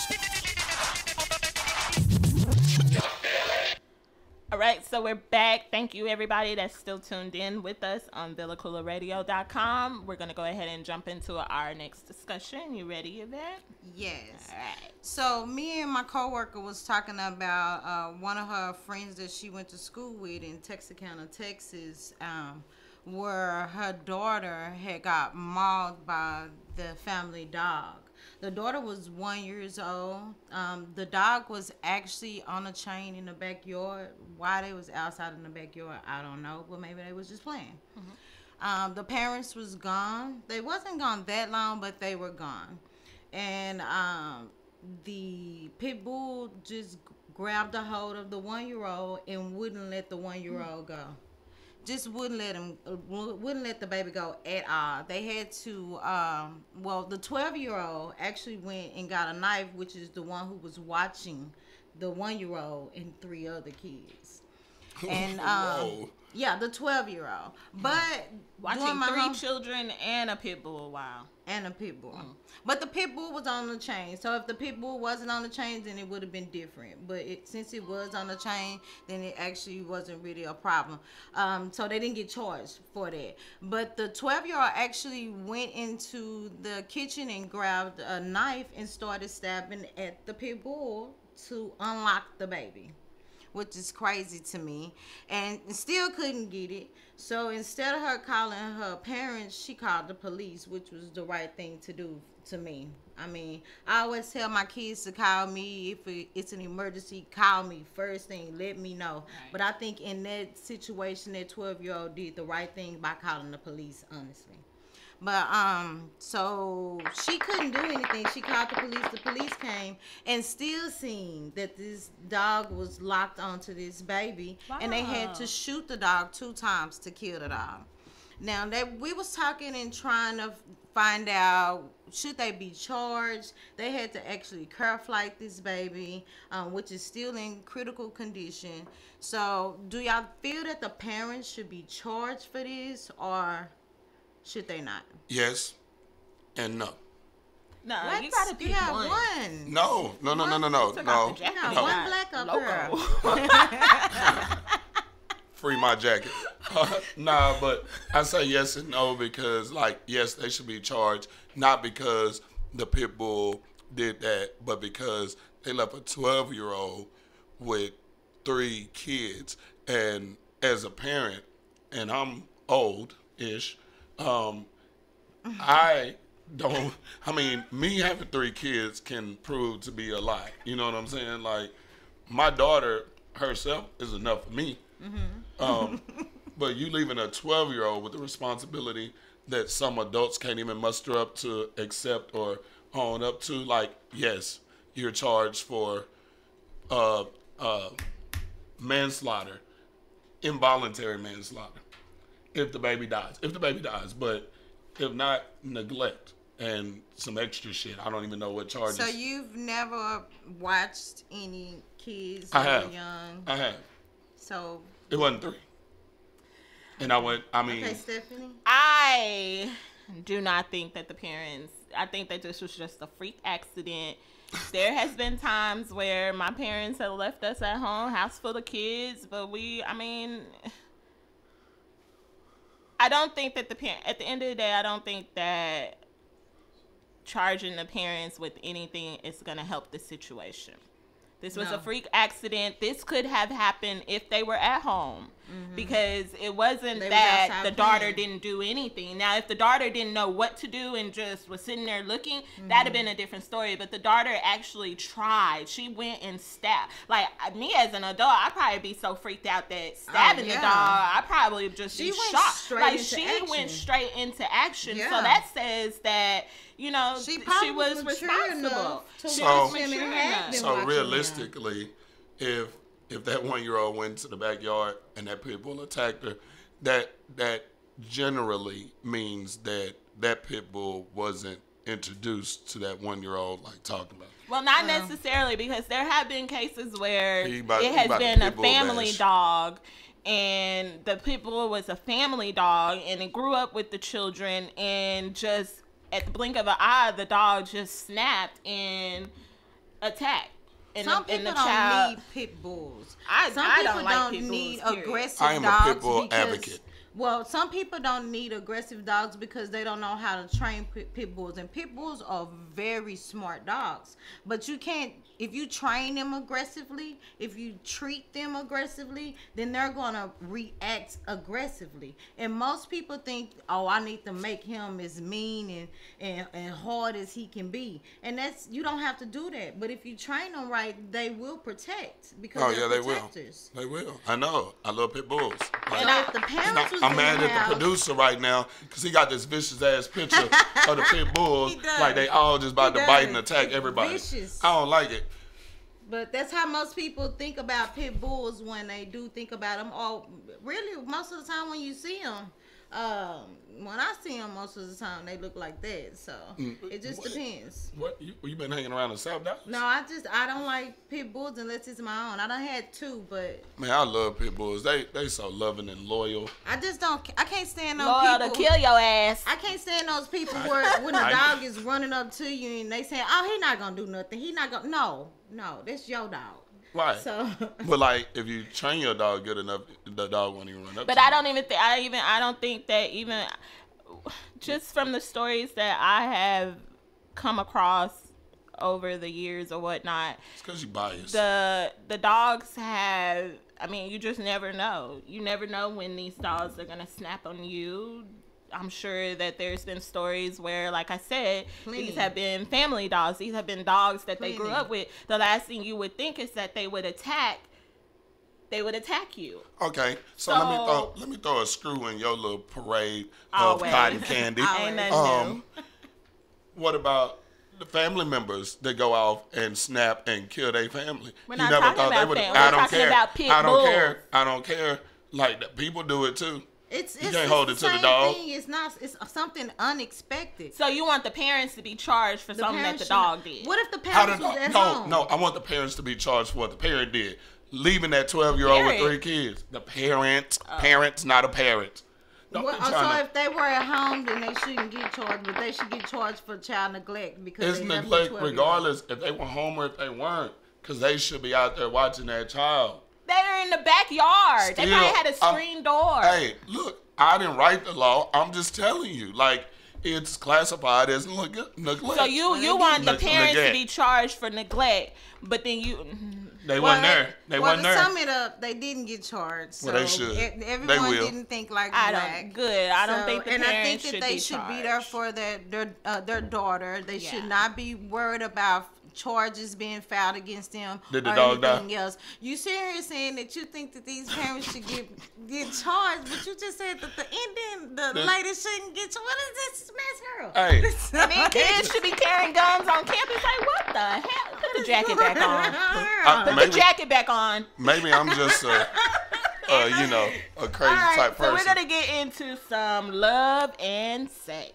All right, so we're back. Thank you, everybody that's still tuned in with us on VillaCoolerRadio.com. We're going to go ahead and jump into our next discussion. You ready, Yvette? Yes. All right. So me and my coworker was talking about one of her friends that she went to school with in Texarkana, Texas, where her daughter had got mauled by the family dog. The daughter was 1 year old. The dog was actually on a chain in the backyard. Why they was outside in the backyard, I don't know. But maybe they was just playing. The parents was gone. They wasn't gone that long, but they were gone. And the pit bull just grabbed a hold of the 1-year-old and wouldn't let the 1-year-old go. Just wouldn't let the baby go at all. They had to, the 12-year-old actually went and got a knife, which is the one who was watching the 1-year-old and 3 other kids. And yeah, the 12-year-old. But watching 3 children and a pit bull. Wow. And a pit bull. But the pit bull was on the chain. So if the pit bull wasn't on the chain, then it would have been different. But since it was on the chain, then it actually wasn't really a problem. So they didn't get charged for that. But the 12-year-old actually went into the kitchen and grabbed a knife and started stabbing at the pit bull to unlock the baby, which is crazy to me, and still couldn't get it. So instead of her calling her parents, she called the police, which was the right thing to do to me. I mean, I always tell my kids to call me if it's an emergency. Call me first thing, let me know. Right. But I think in that situation, that 12-year-old did the right thing by calling the police, honestly. But so she couldn't do anything. She called the police. The police came and still seen that this dog was locked onto this baby. Wow. And they had to shoot the dog 2 times to kill the dog. Now we was talking and trying to find out, should they be charged? They had to actually care flight this baby, which is still in critical condition. So do y'all feel that the parents should be charged for this, or should they not? Yes and no. No, you gotta pick one. No. One black or girl. Free my jacket. Nah, but I say yes and no because, like, yes, they should be charged. Not because the pit bull did that, but because they left a 12-year-old with 3 kids. And as a parent, and I'm old-ish, me having 3 kids can prove to be a lie. You know what I'm saying? Like, my daughter herself is enough for me. Mm-hmm. But you leaving a 12-year-old with the responsibility that some adults can't even muster up to accept or own up to, like, yes, you're charged for manslaughter, involuntary manslaughter, if the baby dies. But if not, neglect and some extra shit. I don't even know what charges. So you've never watched any kids young? I have. So it wasn't 3. And okay, Stephanie? I do not think that the parents, I think that this was just a freak accident. There has been times where my parents have left us at home, house full of kids, but I don't think that at the end of the day, I don't think that charging the parents with anything is going to help the situation. This was a freak accident. This could have happened if they were at home, because it wasn't that the daughter didn't do anything. Now, if the daughter didn't know what to do and just was sitting there looking, that'd have been a different story. But the daughter actually tried. She went and stabbed. Like, me as an adult, I'd probably be so freaked out that stabbing the dog, I'd probably just be shocked. Like, she went straight into action. Yeah. So that says that, you know, she was responsible. So realistically, if that 1-year-old went to the backyard and that pit bull attacked her, that generally means that pit bull wasn't introduced to that 1-year-old, like talking about. Well, not necessarily, because there have been cases where it has been a family dog, and the pit bull was a family dog, and it grew up with the children, and just at the blink of an eye, the dog just snapped and attacked. Some people don't need pit bulls. Some people don't need aggressive dogs. I am a pit bull advocate. Well, some people don't need aggressive dogs because they don't know how to train pit bulls. And pit bulls are very smart dogs. But you can't, if you train them aggressively, if you treat them aggressively, then they're going to react aggressively. And most people think, oh, I need to make him as mean and hard as he can be. And you don't have to do that. But if you train them right, they will protect because they're protectors. They will. I know. I love pit bulls. Like, So if the parents was I'm in the mad at house- the producer right now because he got this vicious ass picture of the pit bulls. Like they all just about to bite and attack everybody. Vicious. I don't like it. But that's how most people think about pit bulls when they do think about them. Or really, most of the time when you see them, when I see them, most of the time they look like that. So it just depends. What you been hanging around the South Dallas? No, I don't like pit bulls unless it's my own. I done had 2, but Man, I love pit bulls. They so loving and loyal. I just don't. I can't stand those Loyal people. to kill your ass. I can't stand those people where when the dog is running up to you and they say, "Oh, he not gonna do nothing. He not gonna." No, that's your dog. Right. So, but like, if you train your dog good enough, the dog won't even run up. But to I you. don't even think I don't think that even just from the stories that I have come across over the years or whatnot. It's because you biased. The dogs have. I mean, you just never know. You never know when these dogs are gonna snap on you. I'm sure that there's been stories where, like I said, these have been family dogs. These have been dogs that they grew up with. The last thing you would think is that they would attack you. Okay, so let me throw a screw in your little parade of Always. cotton candy. Ain't nothing new. What about the family members that go off and snap and kill their family? We're not talking about family. I We're don't talking care. about pit I don't bulls. care. I don't care. Like people do it too. It's you can't hold it to the dog. Thing. It's something unexpected. So you want the parents to be charged for something that the dog did? What if the parents was at home? No, I want the parents to be charged for what the parent did. Leaving that 12-year-old with 3 kids. The parents, not a parent. So if they were at home, then they shouldn't get charged, but they should get charged for child neglect because it's they neglect regardless if they were home or if they weren't, because they should be out there watching that child. They're in the backyard. Still, they probably had a screen door. Hey, look, I didn't write the law. I'm just telling you, like, it's classified as neglect. So you want the parents to be charged for neglect, but then they wasn't there. They wasn't there. To sum it up, they didn't get charged. So well, they should. Everyone didn't think like Blacc. I don't think the and parents I think that should they be should charged. be there for their daughter. They should not be worried about charges being filed against them Did the or dog anything die? else. You sit here saying that you think that these parents should get charged, but you just said that the lady shouldn't get charged. What is this mess, girl? Hey. I mean, kids should be carrying guns on campus. Like, what the hell? Put the jacket back on. Put the jacket back on. Maybe I'm just a crazy type person. So we're gonna get into some love and sex.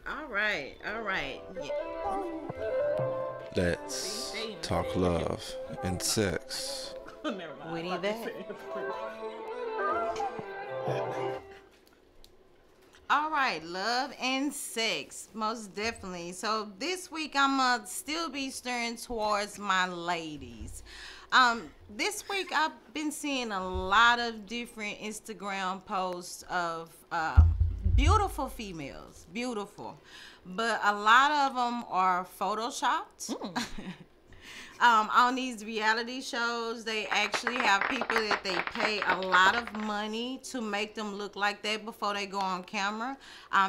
All right. Yeah. Let's talk love and sex. With Yvette. All right, love and sex, most definitely. So this week I'm gonna still be steering towards my ladies. This week I've been seeing a lot of different Instagram posts of beautiful females, but a lot of them are photoshopped. On these reality shows, they actually have people that they pay a lot of money to make them look like that before they go on camera.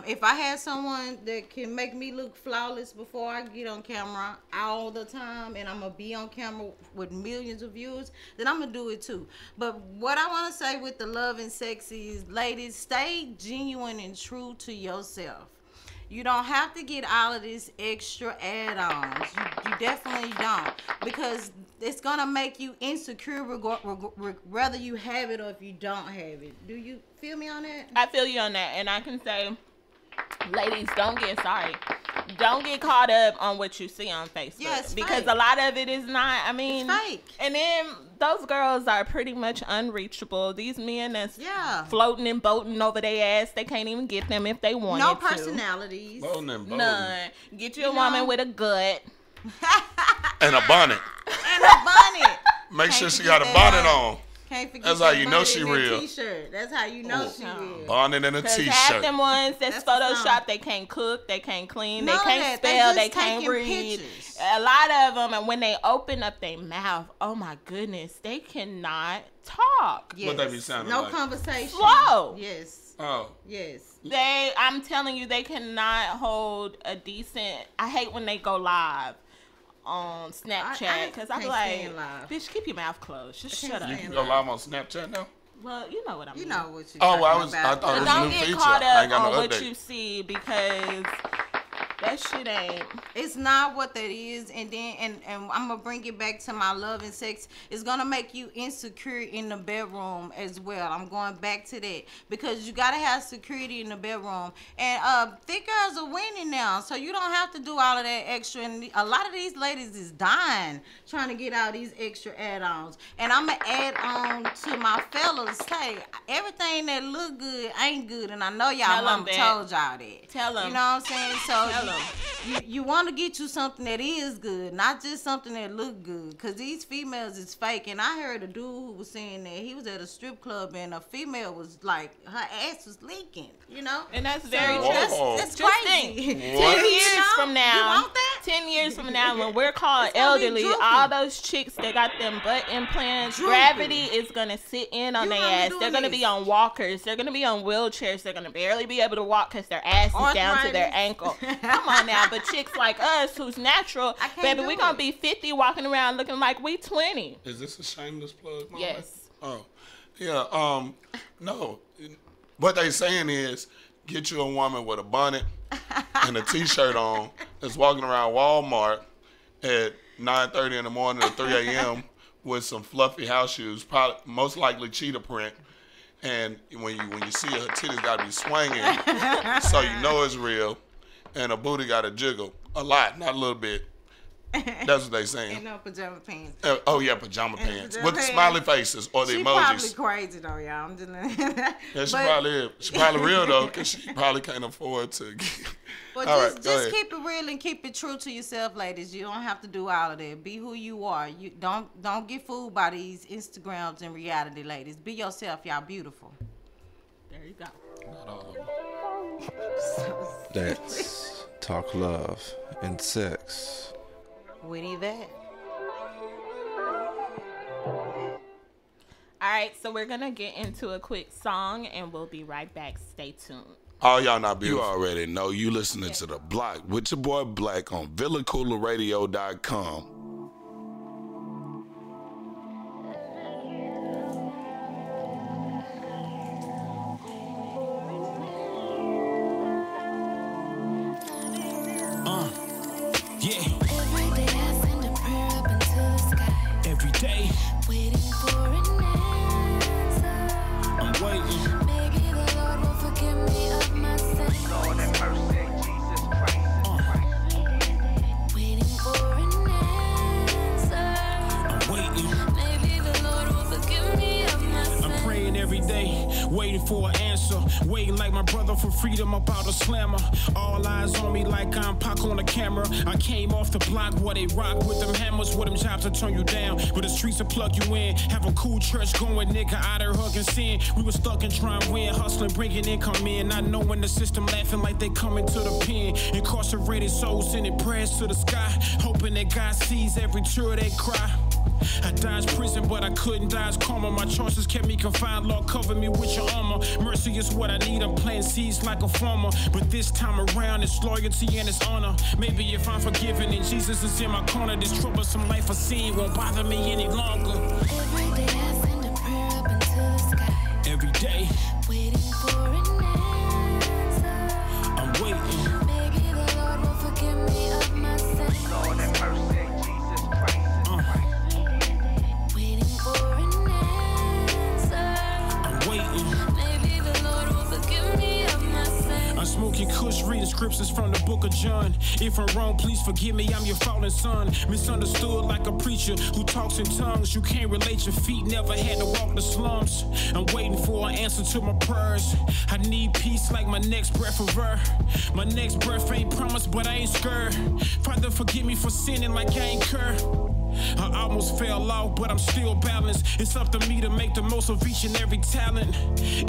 If I had someone that can make me look flawless before I get on camera all the time, and I'm going to be on camera with millions of views, then I'm going to do it too. But what I want to say with the love and sex is, ladies, stay genuine and true to yourself. You don't have to get all of this extra add-ons. You definitely don't, because it's gonna make you insecure whether you have it or if you don't have it. Do you feel me on that? I feel you on that, and I can say, ladies, don't get caught up on what you see on Facebook. Yes, because fake. a lot of it is not. I mean, it's fake. And then those girls are pretty much unreachable. These men that's floating and boating over their ass, they can't even get them if they wanted to. No personalities. None. Get you a woman with a gut and a bonnet. Make sure she got a bonnet on. Can't forget that's how you know she real. T-shirt. That's how you know she real. Bonnet and a T-shirt. Half them ones that's Photoshop, they can't cook, they can't clean, they can't spell, they can't read. Pictures. A lot of them, and when they open up their mouth, oh my goodness, they cannot talk. What they be sounding no like? Conversation. Slow. Yes. Oh. Yes. I'm telling you, they cannot hold a decent. I hate when they go live on Snapchat, because I'm like, bitch, keep your mouth closed. Just shut up. You can go live on Snapchat now? Well, you know what I mean. You know what you. Oh, I thought it was a Don't new get feature. caught I up ain't got on no what update. you see because that shit ain't. It's not what that is, and then and I'm gonna bring it back to my love and sex. It's gonna make you insecure in the bedroom as well. I'm going back to that because you gotta have security in the bedroom, and thick girls are winning now, so you don't have to do all of that extra. And a lot of these ladies is dying trying to get out these extra add-ons. And I'm gonna add on to my fellas. Hey, everything that look good ain't good, and I know y'all Tell 'em mama that. told y'all that. Tell 'em. You know what I'm saying? So Tell 'em. you want to get you something that is good, not just something that look good, because these females is fake. And I heard a dude who was saying that he was at a strip club and a female was like, her ass was leaking, you know? And that's very true. That's Just crazy. think, 10 You years know? from now, You want that? 10 years from now, when we're called It's gonna be elderly, droopy. all those chicks that got them butt implants, Droopy. gravity is going to sit in on You their gonna be ass. doing They're going to this. be on walkers. They're going to be on wheelchairs. They're going to barely be able to walk because their ass is down to their Arthritis. ankle. Come on now. But chicks like us, who's natural, baby, do we going it. to be 50 walking around looking like we 20. Is this a shameless plug? Mama? Yes. Oh, yeah. No. What they saying is, get you a woman with a bonnet and a t-shirt on that's walking around Walmart at 9:30 in the morning or 3 a.m. with some fluffy house shoes, probably most likely cheetah print. And when you see her titties got to be swinging, so you know it's real. And her booty got to jiggle a lot, not a little bit. That's what they saying. And no pajama pants. Oh yeah, pajama pants pajama with the pants. smiley faces or the She emojis. probably crazy though, y'all. I'm just Yeah, she probably is. She probably real though, cause she probably can't afford to. Well, All just right, go ahead. keep it real and keep it true to yourself, ladies. You don't have to do all of that. Be who you are. You don't get fooled by these Instagrams and reality, ladies. Be yourself. Y'all beautiful. There you go. Not all of them. That's talk love and sex. With Yvette. All right, so we're going to get into a quick song, and we'll be right back. Stay tuned. Oh, y'all not beautiful. You already know you listening to The Block with your boy Blacc on VillaCoolerRadio.com. Yeah. Every day. Waiting for an answer. I'm waiting. Maybe the Lord will forgive me of my sins. Lord have mercy, Jesus Christ. Waiting for an answer. I'm waiting. Maybe the Lord will forgive me of my sins. I'm praying every day, waiting for an answer. Waiting like my brother for freedom about a slammer. All eyes on me like I'm Pac on the camera. I came off the block where they rock with them hammers, with them jobs to turn you down. But the streets will plug you in. Have a cool church going, nigga, out there hugging sin. We was stuck and trying to win, hustling, bringing income in. Not knowing the system, laughing like they coming to the pen. Incarcerated souls sending prayers to the sky, hoping that God sees every tear they cry. I dodged prison, but I couldn't dodge karma. My choices kept me confined. Lord, cover me with your armor. Mercy is what I need. I'm planting seeds like a farmer. But this time around, it's loyalty and it's honor. Maybe if I'm forgiven and Jesus is in my corner, this troublesome life I see won't bother me any longer. Every day I send a prayer up into the sky. Every day, Waiting for an answer. I'm waiting. Maybe the Lord will forgive me of my sins. Lord have mercy, Jesus Christ. Waiting for an answer. I'm waiting. Maybe the Lord will forgive me of my sins. I'm smoking kush, reading scriptures from the book of John. If I'm wrong, please forgive me, I'm your fallen son. Misunderstood like a preacher who talks in tongues. You can't relate, your feet never had to walk the slums. I'm waiting for an answer to my prayers. I need peace like my next breath of air. My next breath ain't promised, but I ain't scared. Father, forgive me for sinning like I ain't care. I almost fell off, but I'm still balanced. It's up to me to make the most of each and every talent.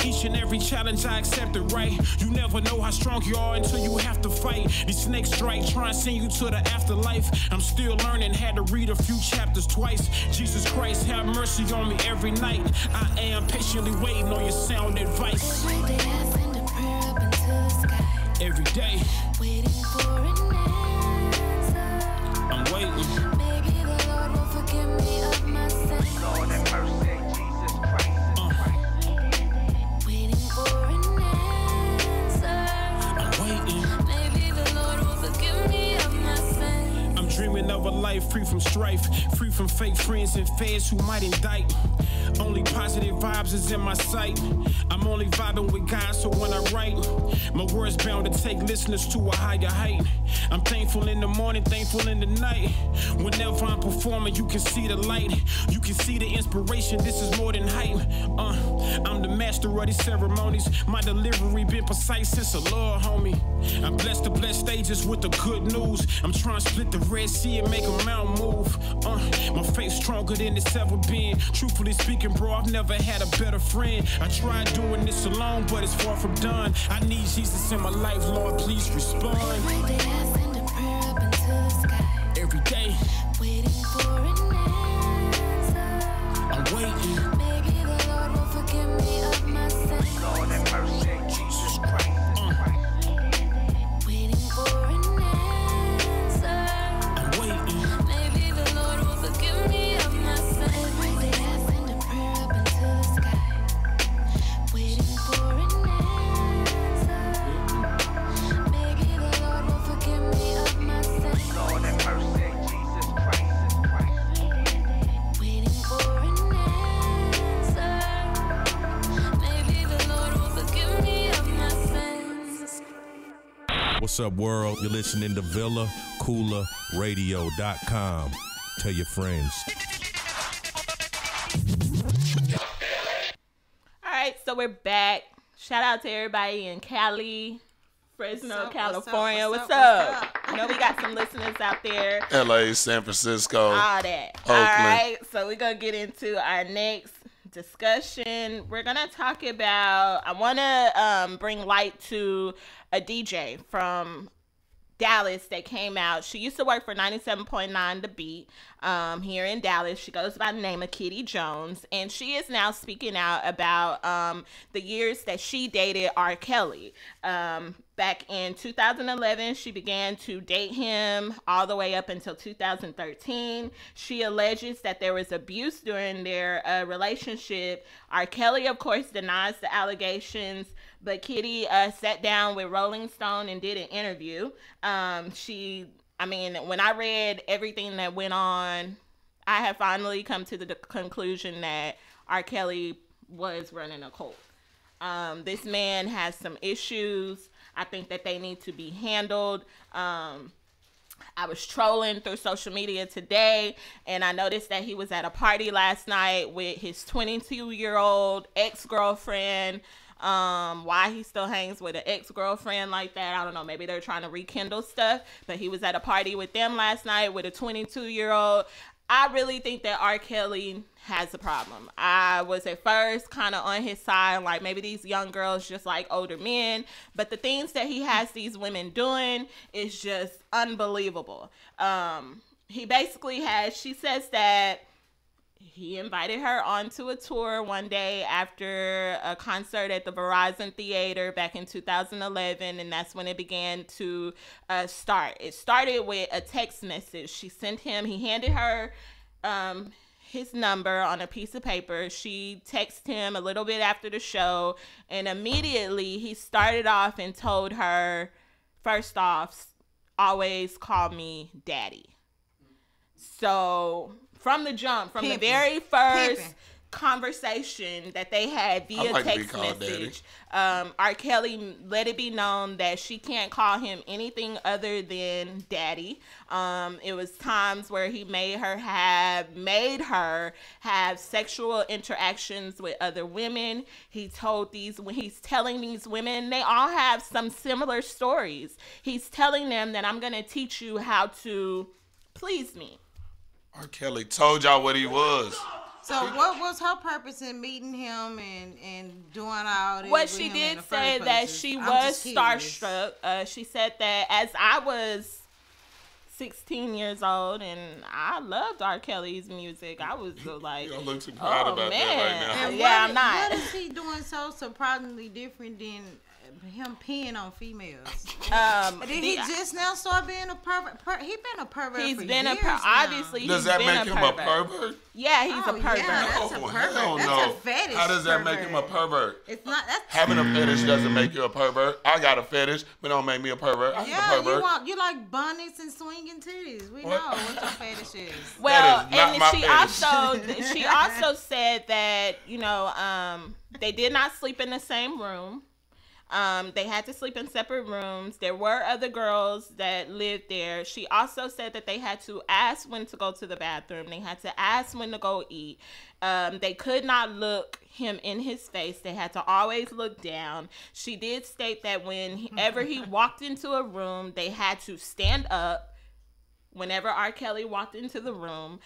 Each and every challenge I accept it right. You never know how strong you are until you have to fight. These snakes strike, try and send you to the afterlife. I'm still learning, had to read a few chapters twice. Jesus Christ, have mercy on me every night. I am patiently waiting on your sound advice. Every day I send a prayer up into the sky. Every day, Waiting for an answer. I'm waiting. Maybe the Lord will forgive me of my sins. Lord have mercy, Jesus Christ. from fake friends and feds who might indict. Only positive vibes is in my sight. I'm only vibing with guys, so when I write, my words bound to take listeners to a higher height. I'm thankful in the morning, thankful in the night. Whenever I'm performing, you can see the light. You can see the inspiration, this is more than hype. I'm the master of these ceremonies. My delivery been precise since a Lord, homie. I'm blessed to bless stages with the good news. I'm trying to split the Red Sea and make a mountain move. My faith stronger than it's ever been. Truthfully speaking, bro, I've never had a better friend. I tried doing this alone, but it's far from done. I need Jesus in my life, Lord, please respond. Every day I send a prayer up into the sky. Every day, Waiting for an answer. I'm waiting. Maybe the Lord will forgive me of my sins. Lord have mercy, Jesus Christ. Waiting for an answer. I'm waiting. Maybe the Lord will forgive me of my sins. Every day I send a prayer up into the sky. Waiting for an answer. Maybe the Lord will forgive me of my sins. Lord have mercy, Jesus Christ. Waiting for an answer. Maybe the Lord will forgive me of my sins. What's up, world? You're listening to VillaCoolerRadio.com. Tell your friends. All right, so we're back. Shout out to everybody in Cali, Fresno, California. What's up? You know we got some listeners out there. LA, San Francisco, All that. Oakland. All right, so we're going to get into our next discussion. We're going to talk about, I want to bring light to a DJ from Dallas that came out. She used to work for 97.9 The Beat here in Dallas. She goes by the name of Kitty Jones, and she is now speaking out about the years that she dated R. Kelly. Back in 2011, she began to date him all the way up until 2013. She alleges that there was abuse during their relationship. R. Kelly, of course, denies the allegations, but Kitty sat down with Rolling Stone and did an interview. When I read everything that went on, I have finally come to the conclusion that R. Kelly was running a cult. This man has some issues. I think that they need to be handled. I was trolling through social media today, and I noticed that he was at a party last night with his 22-year-old ex-girlfriend. Why he still hangs with an ex-girlfriend like that, I don't know. Maybe they're trying to rekindle stuff, but he was at a party with them last night with a 22-year-old. I really think that R. Kelly has a problem. I was at first kind of on his side, like maybe these young girls just like older men, but the things that he has these women doing is just unbelievable. He basically she says that he invited her onto a tour one day after a concert at the Verizon Theater back in 2011, and that's when it began to start. It started with a text message. She sent him, he handed her his number on a piece of paper. She texted him a little bit after the show, and immediately he started off and told her, first off, always call me daddy. So from the jump, from the very first conversation that they had via text message, R. Kelly let it be known that she can't call him anything other than daddy. It was times where he made her have sexual interactions with other women. He's telling these women, they all have some similar stories. He's telling them that I'm going to teach you how to please me. R. Kelly told y'all what he was. So what was her purpose in meeting him and doing all this? Well, she did say that she was starstruck. She said that as I was 16 years old and I loved R. Kelly's music, I was like, you don't look too proud about that right now. And yeah, I'm not. What is he doing so surprisingly different than him peeing on females? Did he just now start being a pervert? He been a pervert. He's for been years a now. obviously. Does he's that been make him a pervert? Yeah, he's a pervert. Yeah, that's a Oh, pervert. hell That's no. a fetish. How does that make pervert. him a pervert? It's not. That's Having a fetish doesn't make you a pervert. I got a fetish, but don't make me a pervert. I'm a pervert. you like bonnets and swinging titties. We know what your fetish is. Well, That is not and my fetish. she also said that they did not sleep in the same room. They had to sleep in separate rooms. There were other girls that lived there. She also said that they had to ask when to go to the bathroom. They had to ask when to go eat. They could not look him in his face. They had to always look down. She did state that whenever he walked into a room, they had to stand up. Whenever R. Kelly walked into the room,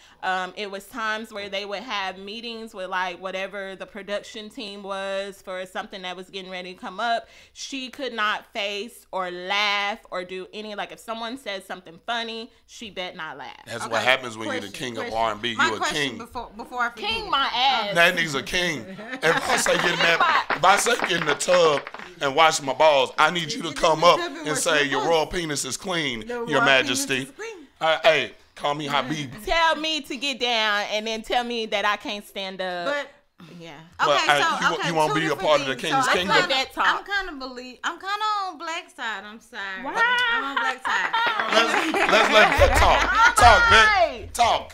it was times where they would have meetings with like whatever the production team was for something that was getting ready to come up. She could not face or laugh or do any, like if someone said something funny, she bet not laugh. That's what happens when you're the king of R&B. You a king. Before I forget. King my ass. That nigga's a king. If I say get in the tub and wash my balls, I need you to come up and say your royal penis is clean, Your Majesty. Hey, call me Habib. Tell me to get down and then tell me that I can't stand up. But yeah. You won't be a part of the king's kingdom. I'm kind of on Black side. I'm sorry. Wow. I'm on Black side. Let's let that talk, man. Talk.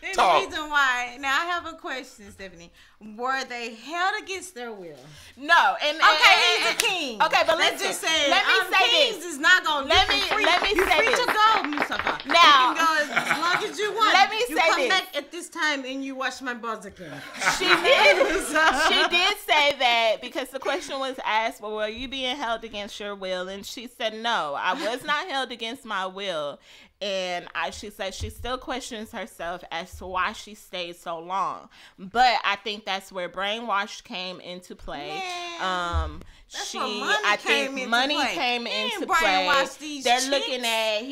And the reason why, now I have a question, Stephanie. Were they held against their will? No. He's a king. Okay, but let's just say, let me say kings this. Is not gonna Let me say this. to go, Mustafa. Now, you can go as long as you want. Let me you say come this. back at this time and you wash my balls again. She did say that because the question was asked, well, were you being held against your will? And she said, no, I was not held against my will. And she said she still questions herself as to why she stayed so long. But I think that's where brainwash came into play. I think money came into play. They're looking at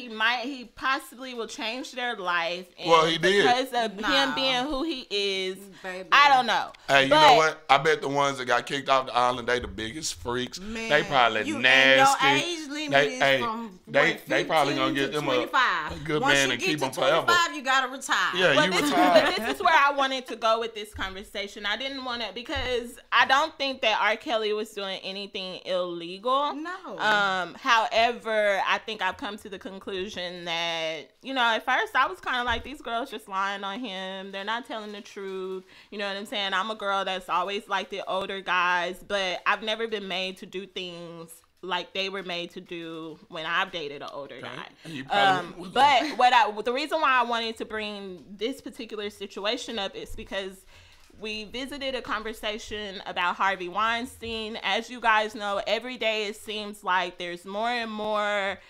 he possibly will change their life. And well, he did because of him being who he is. Baby. I don't know. Hey, you know what? I bet the ones that got kicked off the island, they the biggest freaks. Man, they probably nasty. And your age limit is from they probably gonna get them a good man and keep them forever. You gotta retire. Yeah, but you retire. But this is where I wanted to go with this conversation. I didn't want to because I don't think that R. Kelly was doing anything illegal. No. However, I think I've come to the conclusion that, at first I was kind of like, these girls just lying on him. They're not telling the truth. You know what I'm saying? I'm a girl that's always liked the older guys, but I've never been made to do things like they were made to do when I've dated an older guy. But the reason why I wanted to bring this particular situation up is because we visited a conversation about Harvey Weinstein. As you guys know, every day it seems like there's more and more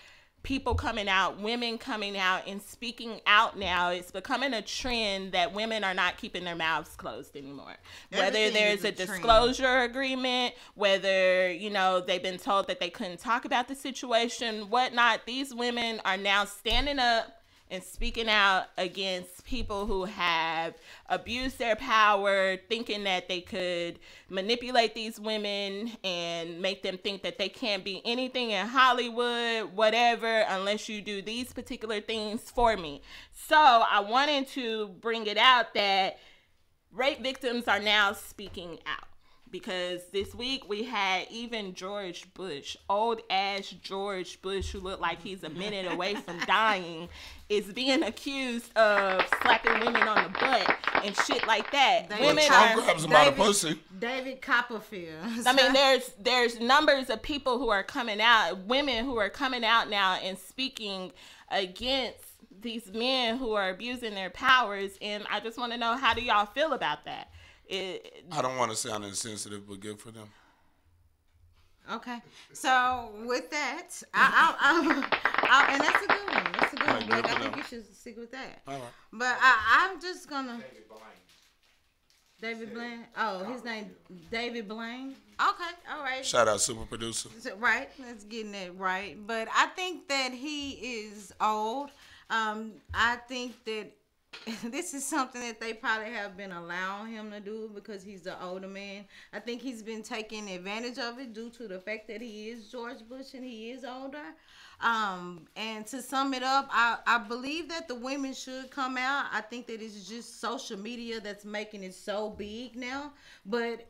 people coming out, women coming out and speaking out now. It's becoming a trend that women are not keeping their mouths closed anymore. Whether there's a disclosure agreement, whether, they've been told that they couldn't talk about the situation, whatnot, these women are now standing up and speaking out against people who have abused their power, thinking that they could manipulate these women and make them think that they can't be anything in Hollywood, whatever, unless you do these particular things for me. So I wanted to bring it out that rape victims are now speaking out. Because this week we had even George Bush, old ass George Bush, who looked like he's a minute away from dying, is being accused of slapping women on the butt and shit like that. Trump grabs him by the pussy. David Copperfield. I mean, there's numbers of people who are coming out, women who are coming out now and speaking against these men who are abusing their powers. And I just want to know, how do y'all feel about that? I don't want to sound insensitive, but good for them. Okay, so with that, I'll and that's a good one. That's a good one. But I think you should stick with that. All right. But I'm just gonna. David Blaine. Oh, his name David Blaine. Okay, all right. Shout out super producer. Right, let's get that right. But I think that he is old. I think that this is something that they probably have been allowing him to do because he's the older man. I think he's been taking advantage of it due to the fact that he is George Bush and he is older. And to sum it up, I believe that the women should come out. I think that it's just social media that's making it so big now. But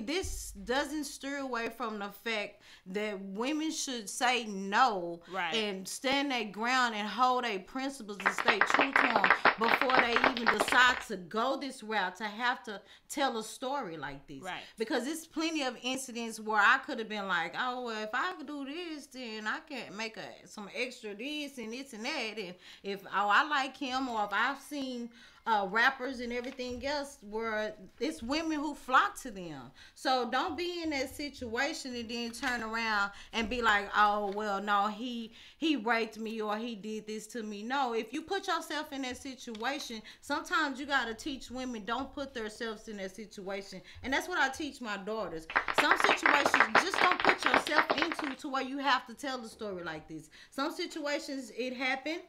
this doesn't steer away from the fact that women should say no, right, and stand their ground and hold their principles and stay true to them before they even decide to go this route, to have to tell a story like this. Right. Because there's plenty of incidents where I could have been like, oh, well, if I could do this, then I can make some extra this and this and that. And if I like him, or if I've seen rappers and everything else where it's women who flock to them. So don't be in that situation and then turn around and be like, oh, well, no, he raped me or he did this to me. No, if you put yourself in that situation, sometimes you got to teach women, don't put themselves in that situation. And that's what I teach my daughters. Some situations just don't put yourself into to where you have to tell the story like this. Some situations it happened,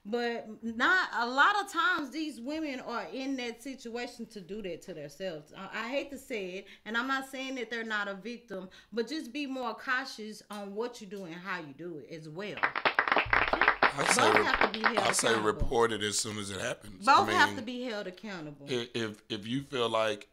but not a lot of times these women are in that situation to do that to themselves. I hate to say it, and I'm not saying that they're not a victim, but just be more cautious on what you do and how you do it as well. I say report it as soon as it happens. Both have to be held accountable. If you feel like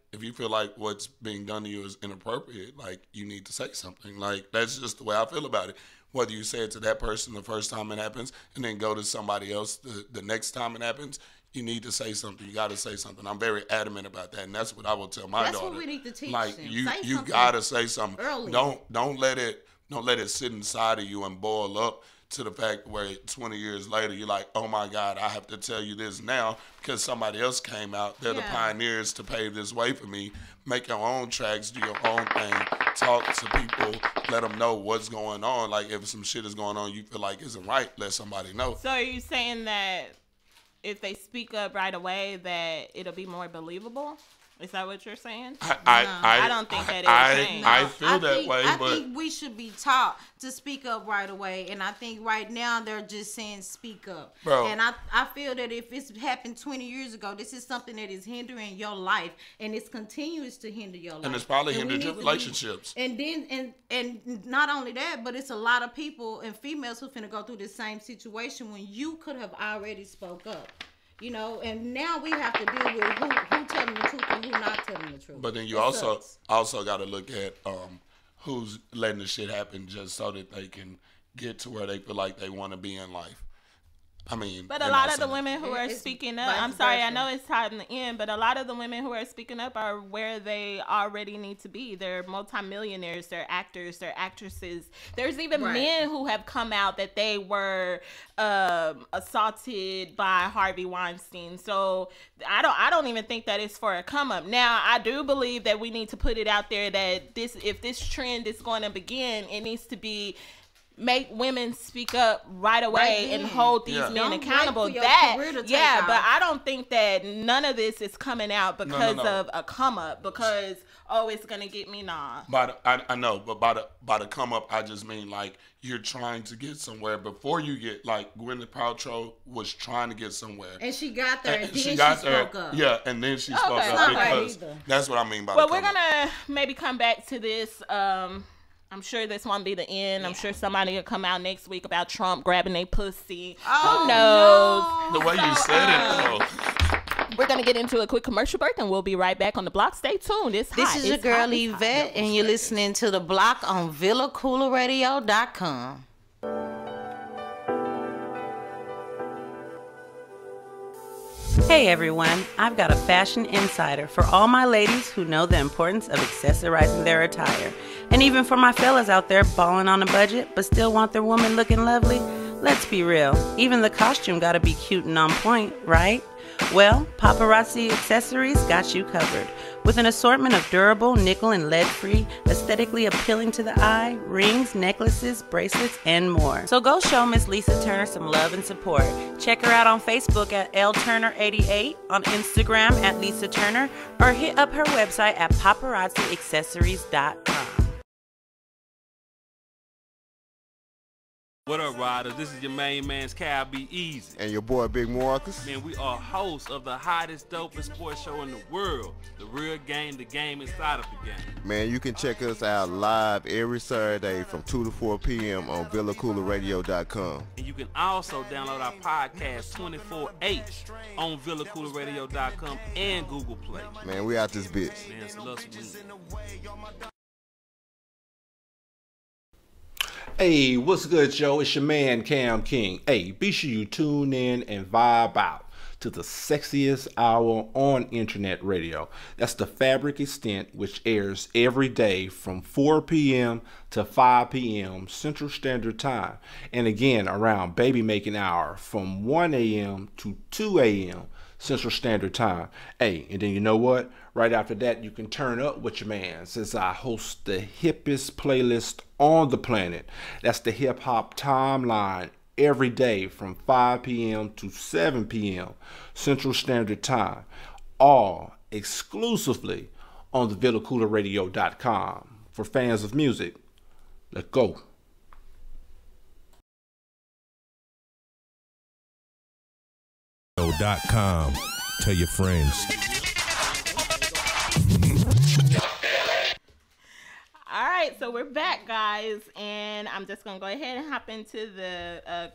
what's being done to you is inappropriate, like, you need to say something. Like, that's just the way I feel about it. Whether you say it to that person the first time it happens and then go to somebody else the next time it happens, you need to say something. You got to say something. I'm very adamant about that, and that's what I will tell my daughter. That's what we need to teach like, them. You got to say something. Early. Don't let it sit inside of you and boil up to the fact where 20 years later you're like, oh my God, I have to tell you this now because somebody else came out. They're the pioneers to pave this way for me. Make your own tracks, do your own thing, talk to people, let them know what's going on. Like, if some shit is going on you feel like isn't right, let somebody know. So are you saying that if they speak up right away that it'll be more believable? Is that what you're saying? I don't think that is changed. I feel that way, I but think we should be taught to speak up right away. And I think right now they're just saying speak up. Bro. And I feel that if it's happened 20 years ago, this is something that is hindering your life, and it's continues to hinder your life. And it's probably hindered your relationships. And then and not only that, but it's a lot of people and females who finna go through the same situation when you could have already spoke up. You know, and now we have to deal with who telling the truth and who not telling the truth. But then you also got to look at who's letting the shit happen just so that they can get to where they feel like they want to be in life. I mean, but a lot of the women who are speaking up, I'm sorry, I know it's time to end, but a lot of the women who are speaking up are where they already need to be. They're multimillionaires, they're actors, they're actresses. There's even men who have come out that they were assaulted by Harvey Weinstein. So I don't even think that it's for a come up. Now, I do believe that we need to put it out there that if this trend is going to begin, it needs to be make women speak up right away and hold these men accountable. But I don't think that none of this is coming out because of a come up, because it's gonna get me I know, but by the come up, I just mean like you're trying to get somewhere before you get, like Gwyneth Paltrow was trying to get somewhere, and she got there, and then she spoke up. Yeah, and then she spoke up because that's what I mean by. Well, we're gonna maybe come back to this. I'm sure this won't be the end. I'm sure somebody will come out next week about Trump grabbing their pussy. Who knows? The way you said it, though. We're going to get into a quick commercial break, and we'll be right back on the Block. Stay tuned. This is your girl, Yvette, and you're listening to the Block on VillaCoolerRadio.com. Hey everyone, I've got a fashion insider for all my ladies who know the importance of accessorizing their attire. And even for my fellas out there balling on a budget but still want their woman looking lovely. Let's be real, even the costume gotta be cute and on point, right? Well, Paparazzi Accessories got you covered. With an assortment of durable, nickel and lead-free, aesthetically appealing to the eye, rings, necklaces, bracelets, and more. So go show Miss Lisa Turner some love and support. Check her out on Facebook at LTurner88, on Instagram at Lisa Turner, or hit up her website at paparazziaccessories.com. What up, riders? This is your main man's Cal Be Easy. And your boy Big Marcus. Man, we are hosts of the hottest, dopest sports show in the world. The real game, the game inside of the game. Man, you can check us out live every Saturday from 2 to 4 p.m. on VillaCoolerRadio.com. And you can also download our podcast 24/8 on VillaCoolerRadio.com and Google Play. Man, we out this bitch. Man, it's love some Hey, what's good, Joe? It's your man, Cam King. Hey, be sure you tune in and vibe out to the sexiest hour on internet radio. That's the Fabric Extent, which airs every day from 4 p.m. to 5 p.m. Central Standard Time. And again, around baby making hour from 1 a.m. to 2 a.m. Central Standard Time. Hey, and then you know what? Right after that, you can turn up with your man, since I host the hippest playlist on the planet. That's the Hip Hop Timeline, every day from 5 p.m. to 7 p.m. Central Standard Time. All exclusively on the VillaCoolerRadio.com. For fans of music, let's go. .com. Tell your friends. All right, so we're back, guys, and I'm just gonna go ahead and hop into the.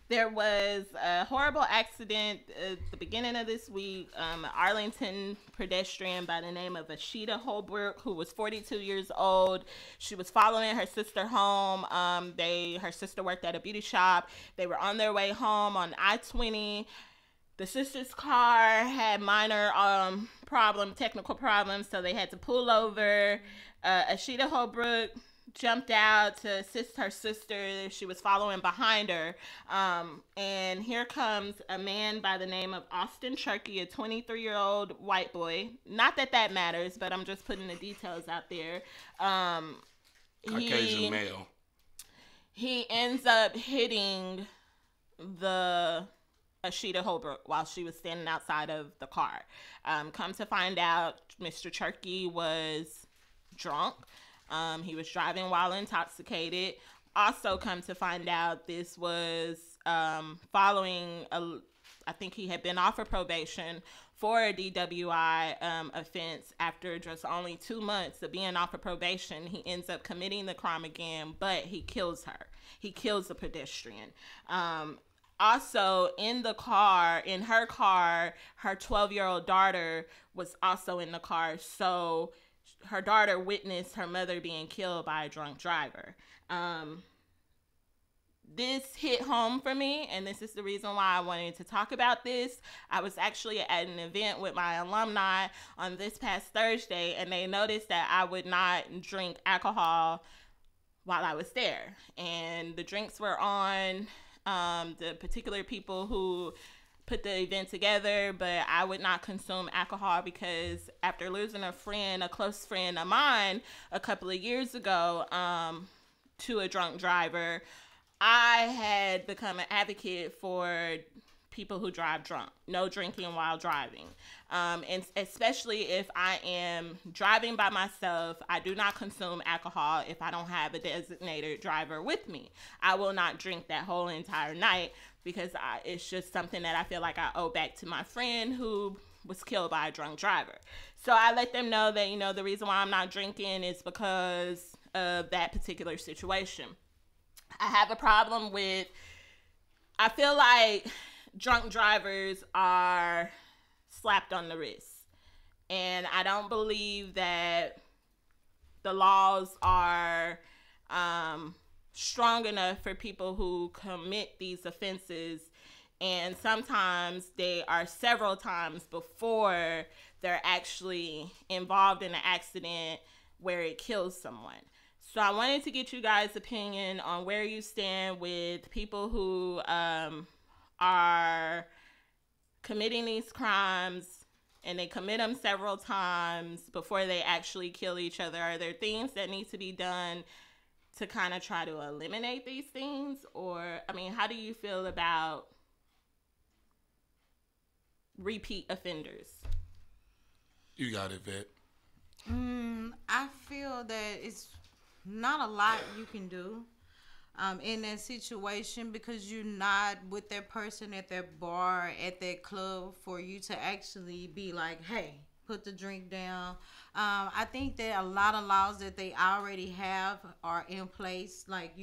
There was a horrible accident at the beginning of this week. Arlington pedestrian by the name of Ashita Holbrook, who was 42 years old. She was following her sister home. Her sister worked at a beauty shop. They were on their way home on I-20. The sister's car had minor technical problems, so they had to pull over. Ashita Holbrook jumped out to assist her sister. She was following behind her. And here comes a man by the name of Austin Cherky, a 23-year-old white boy. Not that that matters, but I'm just putting the details out there. Caucasian male. He ends up hitting the Ashita Holbrook while she was standing outside of the car. Come to find out, Mr. Cherky was drunk. He was driving while intoxicated. Also come to find out, this was following, I think he had been offered probation for a DWI offense. After just only 2 months of being offered probation, he ends up committing the crime again, but he kills her. He kills the pedestrian. Also in her car, her 12-year-old daughter was also in the car. So her daughter witnessed her mother being killed by a drunk driver. This hit home for me, and this is the reason why I wanted to talk about this. I was actually at an event with my alumni on this past Thursday, and they noticed that I would not drink alcohol while I was there. And the drinks were on the particular people who put the event together, but I would not consume alcohol because after losing a close friend of mine a couple of years ago to a drunk driver, I had become an advocate for people who drive drunk. No drinking while driving. And especially if I am driving by myself, I do not consume alcohol if I don't have a designated driver with me. I will not drink that whole entire night because it's just something that I feel like I owe back to my friend who was killed by a drunk driver. So I let them know that, the reason why I'm not drinking is because of that particular situation. I have a problem with, I feel like drunk drivers are slapped on the wrist. And I don't believe that the laws are strong enough for people who commit these offenses. And sometimes they are several times before they're actually involved in an accident where it kills someone. So I wanted to get you guys' opinion on where you stand with people who are committing these crimes and they commit them several times before they actually kill each other. Are there things that need to be done to kind of try to eliminate these things? Or, how do you feel about repeat offenders? You got it, Yvette. I feel that it's not a lot you can do. in that situation, because you're not with that person at that bar, at that club, for you to actually be like, hey, put the drink down. I think that a lot of laws that they already have are in place. Like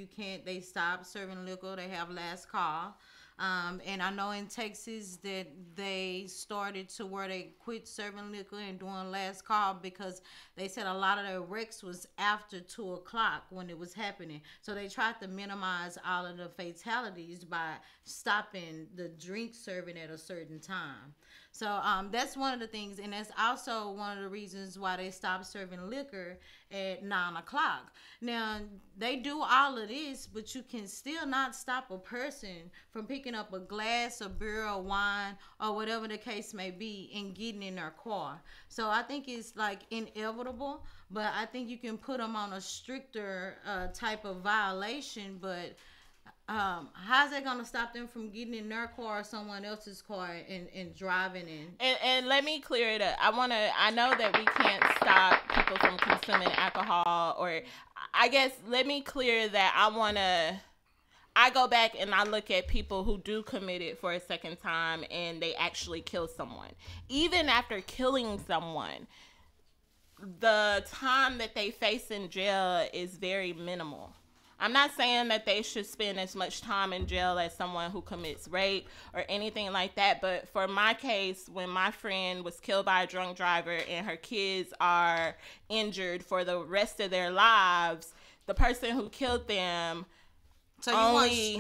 they stop serving liquor. They have last call. And I know in Texas that they started to where they quit serving liquor and doing last call, because they said a lot of their wrecks was after 2 o'clock when it was happening. So they tried to minimize all of the fatalities by stopping the drink serving at a certain time. So that's one of the things, and that's also one of the reasons why they stopped serving liquor at 9 o'clock. Now, they do all of this, but you can still not stop a person from picking up a glass of beer or wine or whatever the case may be and getting in their car. So I think it's like inevitable, but I think you can put them on a stricter type of violation, but how's that gonna stop them from getting in their car or someone else's car and driving in? And let me clear it up. I know that we can't stop people from consuming alcohol, or I guess let me clear that I go back and I look at people who do commit it for a second time and they actually kill someone. Even after killing someone, the time that they face in jail is very minimal. I'm not saying that they should spend as much time in jail as someone who commits rape or anything like that. But for my case, when my friend was killed by a drunk driver and her kids are injured for the rest of their lives, the person who killed them only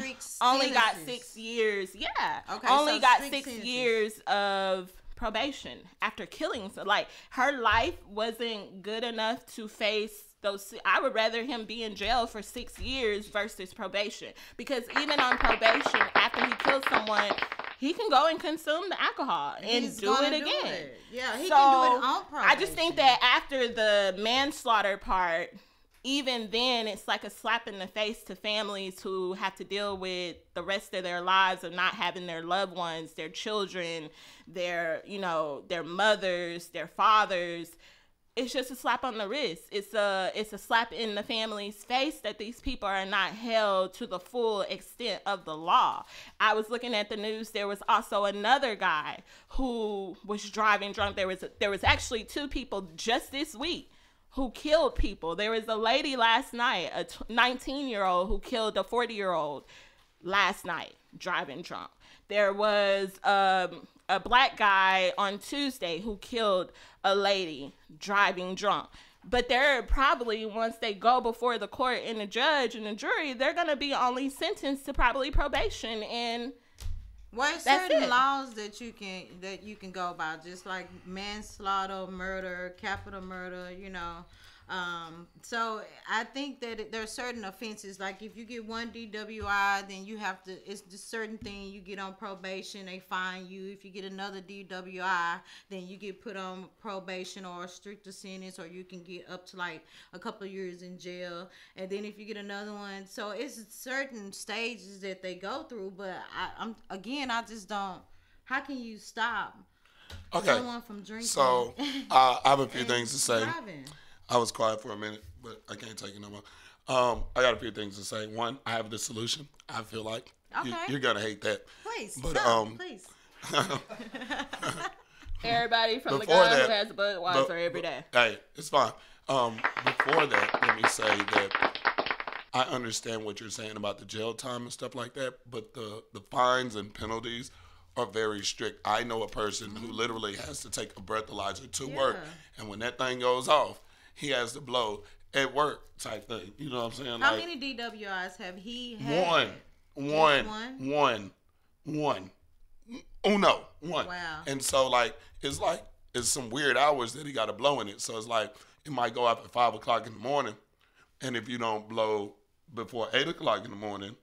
got 6 years. Yeah. Okay. Only got 6 years of probation after killing. So like her life wasn't good enough to face those. I would rather him be in jail for 6 years versus probation, because even on probation, after he kills someone, he can go and consume the alcohol and do it again. Yeah, he can do it on probation. I just think that after the manslaughter part, even then, it's like a slap in the face to families who have to deal with the rest of their lives of not having their loved ones, their children, their mothers, their fathers. It's just a slap on the wrist. It's a slap in the family's face that these people are not held to the full extent of the law. I was looking at the news. There was also another guy who was driving drunk. There was actually 2 people just this week who killed people. There was a lady last night, a 19-year-old, who killed a 40-year-old last night driving drunk. There was a black guy on Tuesday who killed a lady driving drunk. But they're probably, once they go before the court and the judge and the jury, they're going to be only sentenced to probably probation, and there's certain laws that you can go by, just like manslaughter, murder, capital murder, So I think that there are certain offenses, like if you get 1 DWI, then you have to, it's just certain thing, you get on probation, they fine you. If you get another DWI, then you get put on probation or a stricter sentence, or you can get up to like a couple of years in jail. And then if you get another one, so it's certain stages that they go through. But I just don't, how can you stop someone from drinking? So I have a few things to say. Driving. I was quiet for a minute, but I can't take it no more. I got a few things to say. One, I have the solution. I feel like you're gonna hate that. Please, but please. Everybody from the guy who has a Budweiser every day. Hey, it's fine. Before that, let me say that I understand what you're saying about the jail time and stuff like that, but the fines and penalties are very strict. I know a person who literally has to take a breathalyzer to work, and when that thing goes off, he has to blow at work type thing. You know what I'm saying? How many DWIs have he had? One. Oh no, one. Wow. And so it's some weird hours that he got to blow in it. So it's like it might go off at 5 o'clock in the morning, and if you don't blow before 8 o'clock in the morning,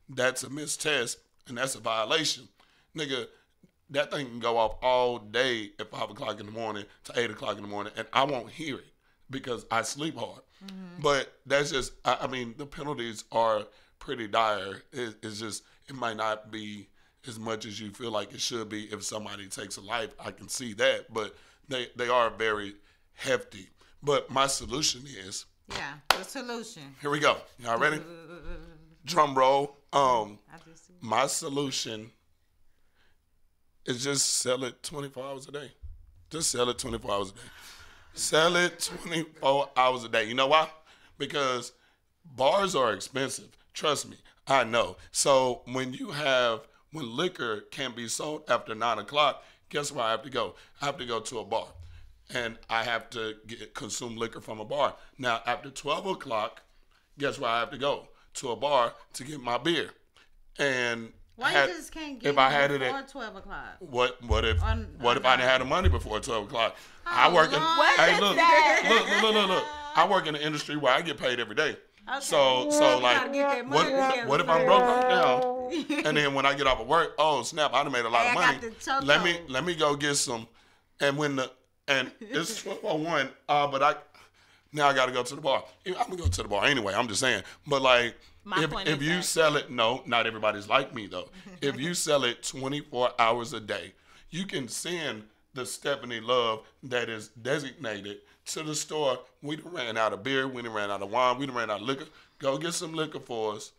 that's a missed test and that's a violation. Nigga, that thing can go off all day at 5 o'clock in the morning to 8 o'clock in the morning, and I won't hear it because I sleep hard. Mm-hmm. But that's just, I mean, the penalties are pretty dire. It's just, it might not be as much as you feel like it should be if somebody takes a life. I can see that, but they are very hefty. But my solution is... Yeah, the solution. Here we go. Y'all ready? Drum roll. My solution is just sell it 24 hours a day. Just sell it 24 hours a day. Sell it 24 hours a day. You know why? Because bars are expensive. Trust me, I know. So when liquor can be sold after 9 o'clock, guess where I have to go? I have to go to a bar. And I have to consume liquor from a bar. Now, after 12 o'clock, guess where I have to go? To a bar to get my beer. And why you just can't get it before 12 o'clock? What if I didn't have the money before 12 o'clock? Oh, I work in look. I work in an industry where I get paid every day. Okay. So like, what if I'm broke right now? And then when I get off of work, oh snap, I done made a lot of money. Let me go get some. And it's 12:01, but now I got to go to the bar. I'm gonna go to the bar anyway. I'm just saying, but like. If you sell it, no, not everybody's like me though. If you sell it 24 hours a day, you can send the Stefani Love that is designated to the store. We done ran out of beer, we done ran out of wine, we done ran out of liquor. Go get some liquor for us.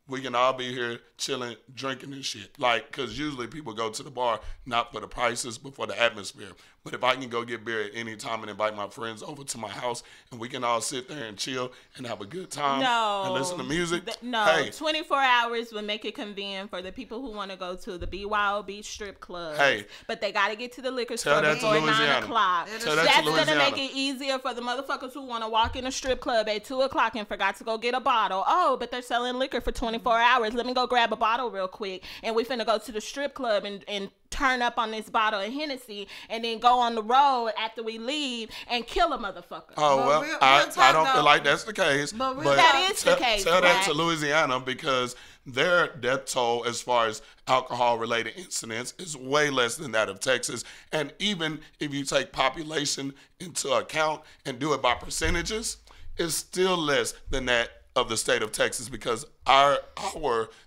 We can all be here chilling, drinking and shit. Like, because usually people go to the bar not for the prices, but for the atmosphere. But if I can go get beer at any time and invite my friends over to my house and we can all sit there and chill and have a good time and listen to music. Hey. 24 hours would make it convenient for the people who want to go to the BYOB strip club. Hey. But they got to get to the liquor store before 9 o'clock. That's going to make it easier for the motherfuckers who want to walk in a strip club at 2 o'clock and forgot to go get a bottle. Oh, but they're selling liquor for 24 hours. Let me go grab a bottle real quick. And we finna go to the strip club and turn up on this bottle of Hennessy and then go on the road after we leave and kill a motherfucker. Oh, well, I don't feel like that's the case. But that is the case. Tell that to Louisiana because their death toll as far as alcohol-related incidents is way less than that of Texas. And even if you take population into account and do it by percentages, it's still less than that of the state of Texas because our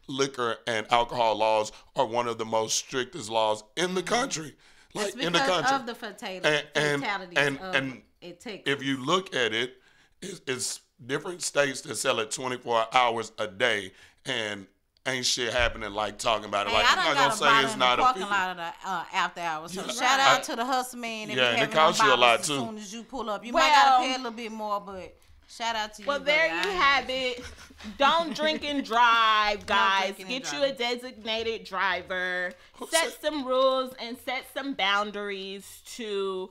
liquor and alcohol laws are one of the most strictest laws in the country. Like in the country. Of the fatalities and if you look at it, it's different states that sell it 24 hours a day and ain't shit happening like talking about it. Like I'm not gonna say it's not a parking lot of the after hours. So shout out to the hustle man. If it costs you a lot too. As soon as you pull up, you might gotta pay a little bit more, but. Shout out to you. Well, there you have it. Don't drink and drive, guys. Get you a designated driver. Set some rules and set some boundaries to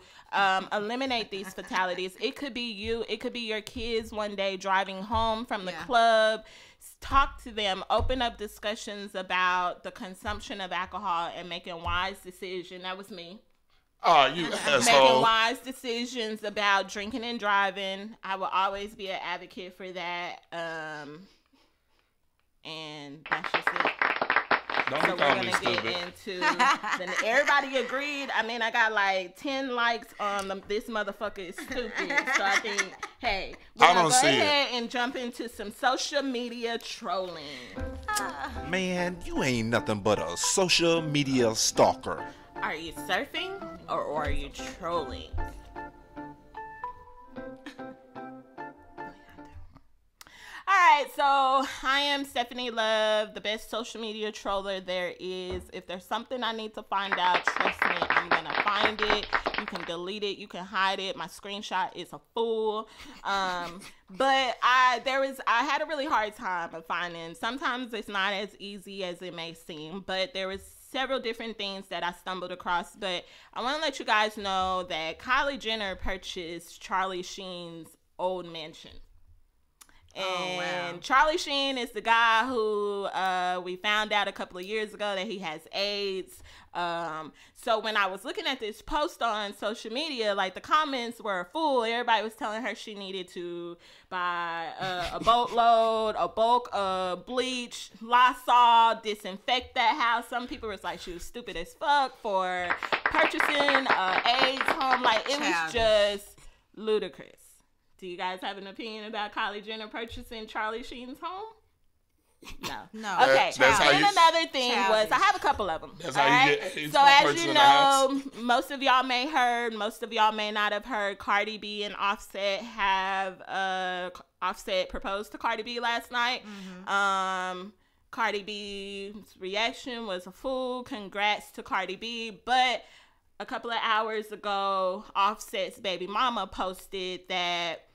eliminate these fatalities. It could be you. It could be your kids one day driving home from the club. Talk to them. Open up discussions about the consumption of alcohol and making wise decisions. That was me. Oh, you asshole. Making wise decisions about drinking and driving. I will always be an advocate for that. And that's just it. Don't so we're going to get into... Then everybody agreed. I mean, I got like 10 likes on this motherfucker is stupid. So I think, hey, we're going to go ahead and jump into some social media trolling. Man, you ain't nothing but a social media stalker. Are you surfing or are you trolling? All right, so I am Stefani Love, the best social media troller there is. If there's something I need to find out, trust me, I'm going to find it. You can delete it. You can hide it. My screenshot is a fool. But I had a really hard time of finding. Sometimes it's not as easy as it may seem, but there was several different things that I stumbled across. But I want to let you guys know that Kylie Jenner purchased Charlie Sheen's old mansion. And Charlie Sheen is the guy who we found out a couple of years ago that he has AIDS. So when I was looking at this post on social media, like the comments were full. Everybody was telling her she needed to buy a boatload, a bulk of bleach, Lysol, disinfect that house. Some people was like she was stupid as fuck for purchasing AIDS home. Like it was just ludicrous. Do you guys have an opinion about Kylie Jenner purchasing Charlie Sheen's home? No. Okay. That's how And you- another thing was, I have a couple of them. That's all how you right? get AIDS So from as person you in the house. know, most of y'all may heard, most of y'all may not have heard. Cardi B and Offset have Offset proposed to Cardi B last night. Cardi B's reaction was a fool. Congrats to Cardi B, but a couple of hours ago, Offset's baby mama posted that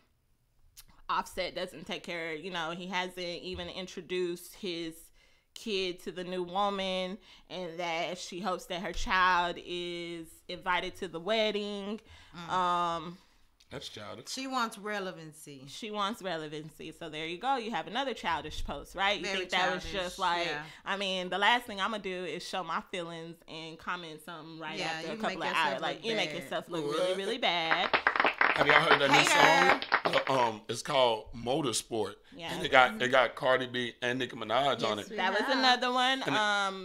Offset doesn't take care, he hasn't even introduced his kid to the new woman, and that she hopes that her child is invited to the wedding. That's childish. She wants relevancy. So there you go. You have another childish post, right? You Very think that was childish, just like, yeah. I mean, the last thing I'm going to do is show my feelings and comment something right after a you couple make of yourself hours. Like, look you make bad. yourself look really, really bad. Have y'all heard that new song? It's called Motorsport. Yeah. And it got Cardi B and Nicki Minaj on it. That was another one.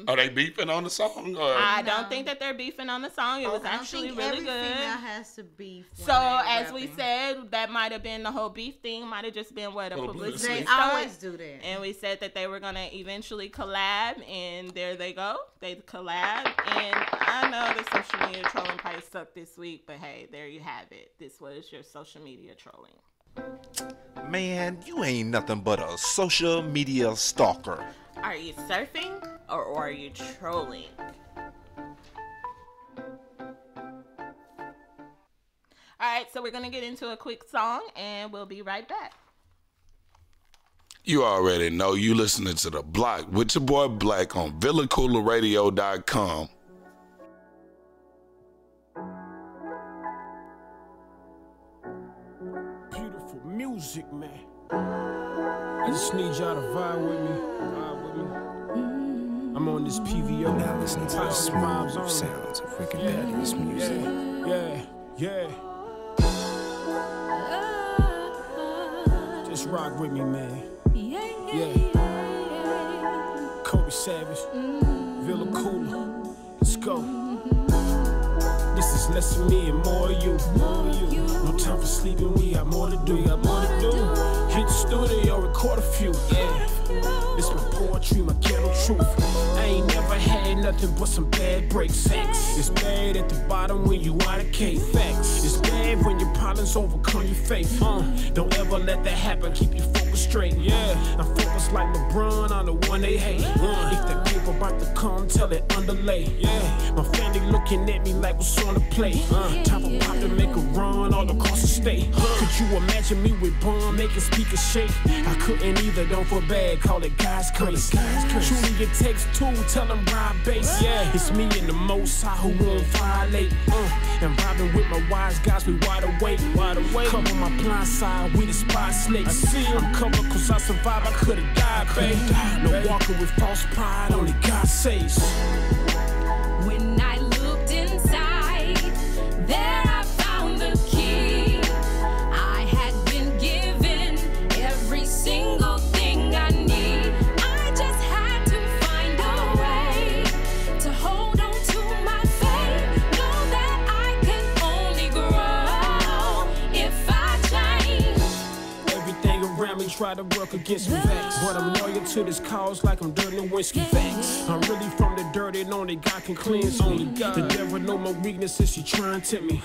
Are they beefing on the song? Or? I don't think that they're beefing on the song. It was actually really every good. female has to beef. when So they as we rapping. said, that might have been the whole beef thing. Might have just been a publicity They stunt. always do that. And we said that they were gonna eventually collab, and there they go. They collab, and I know the social media trolling probably sucked this week, but hey, there you have it. This was your social media trolling. Man, you ain't nothing but a social media stalker. Are you surfing or are you trolling? All right, so we're gonna get into a quick song, and we'll be right back. You already know you listening to The Block with your boy Blacc on VillaCoolerRadio.com. Beautiful music, man. I just need y'all to vibe with me. I'm on this PVO. Now listening to the smooth sounds of Rick and Daddy's music. Yeah. Just rock with me, man. Yeah. Kobe Savage, Villa Cooler. Let's go. This is less of me and more of you. No time for sleeping, we got more to do. Hit the studio, record a few. Yeah. It's my poetry, my ghetto truth. I ain't never had nothing but some bad breaks. Facts. It's bad at the bottom when you out of cake. Facts. It's bad when your problems overcome your faith. Don't ever let that happen. Keep your focus straight. Yeah. I'm focused like LeBron on the one they hate. If that paper about to come, tell it underlay. Yeah. My family looking at me like what's on the plate. Time for pop to make a run all across the state. Could you imagine me with Bun making speakers shake? I couldn't either. Don't feel bad. Call it God's grace. Truly it takes two. Tell them ride bass. Yeah. It's me and the Most High who won't violate. And vibing with my wise guys, we wide awake. Cover my blind side, we the spy snakes. I'm covered cause I survived, I could've died, babe. No walking with false pride, only God saves. When I looked inside, there I found the key. I had been given every single thing I need. I just had to find a way to hold on to my faith. Know that I can only grow if I change. Everything around me try to work against me, facts. But I'm loyal to this cause like I'm Dirty Whiskey, facts. I'm really from the dirt and only God can cleanse me. The devil know my weaknesses, he trying to tempt me.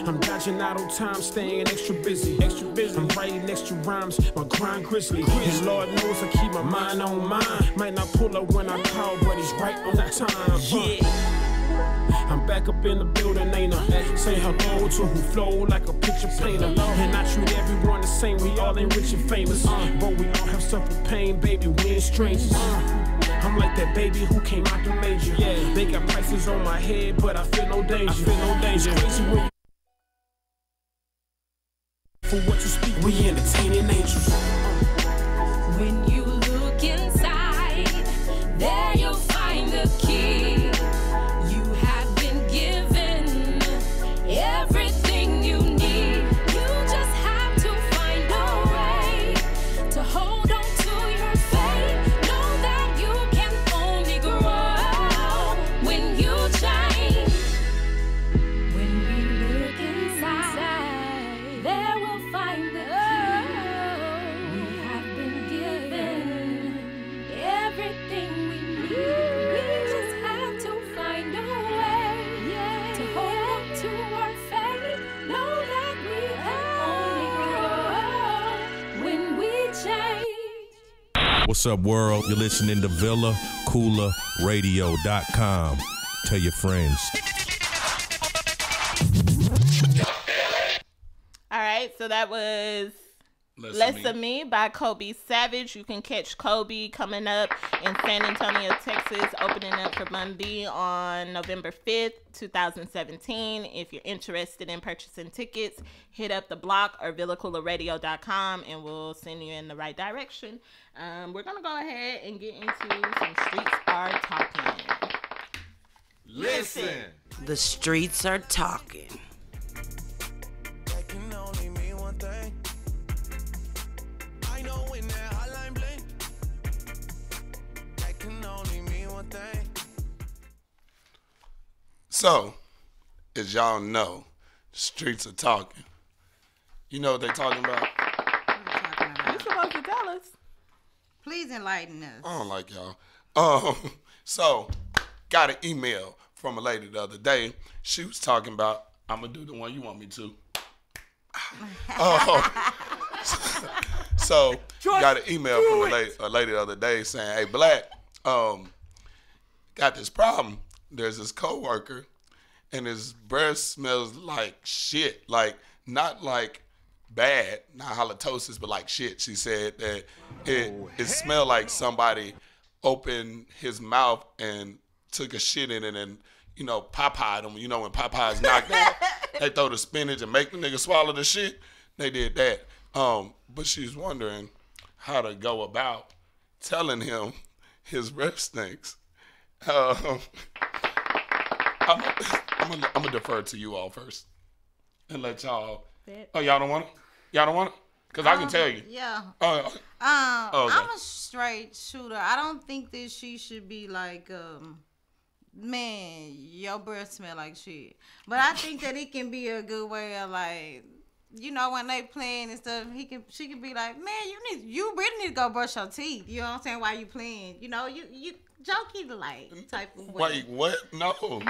I'm dodging out on time, staying extra busy. I'm writing extra rhymes, my grind grizzly. And Lord knows I keep my mind on mine. Might not pull up when I call, but he's right on time. I'm back up in the building, ain't I? Say hello to who flow like a picture painter. And I treat everyone the same, we all ain't rich and famous. But we all have suffered pain, baby, we ain't strangers. I'm like that baby who came out the manger. They got prices on my head, but I feel no danger. It's crazy when you for what you speak, we entertaining angels. When you look inside, there you'll find the key. You have been given everything you need. You just have to find a way to hold on to your faith. Know that you can only grow when you change. When we look inside, there we'll find the key. We have been given What's up, world? You're listening to VillaCoolerRadio.com. Tell your friends. All right, so that was Less of Me by Kobe Savage. You can catch Kobe coming up in San Antonio, Texas, opening up for Bun B on November 5th, 2017. If you're interested in purchasing tickets, hit up the BLOC or VillaCoolerRadio.com and we'll send you in the right direction. We're going to go ahead and get into some Streets Are Talking. Listen. The streets are talking. So, as y'all know, the streets are talking. You know what they talking about? You're supposed to tell us. Please enlighten us. I don't like y'all. So, got an email from a lady the other day. She was talking about, I'm going to do the one you want me to. So, got an email from a lady the other day saying, hey, Blacc, got this problem. There's this coworker, and his breath smells like shit. Like, not like bad, not halitosis, but like shit. She said that it smelled like somebody opened his mouth and took a shit in it and, you know, Popeyed him. You know, when Popeye's knocked out, they throw the spinach and make the nigga swallow the shit. They did that. But she's wondering how to go about telling him his breath stinks. I'm gonna defer to you all first and let y'all. Oh, y'all don't want it? Y'all don't want it? Because I can tell you. Yeah. Okay. I'm a straight shooter. I don't think that she should be like, man, your breath smell like shit. But I think that it can be a good way of like, you know, when they playing and stuff, she can be like, man, you really need to go brush your teeth. You know what I'm saying? While you playing, you know, you jokey like type of way. Wait, what? No. What?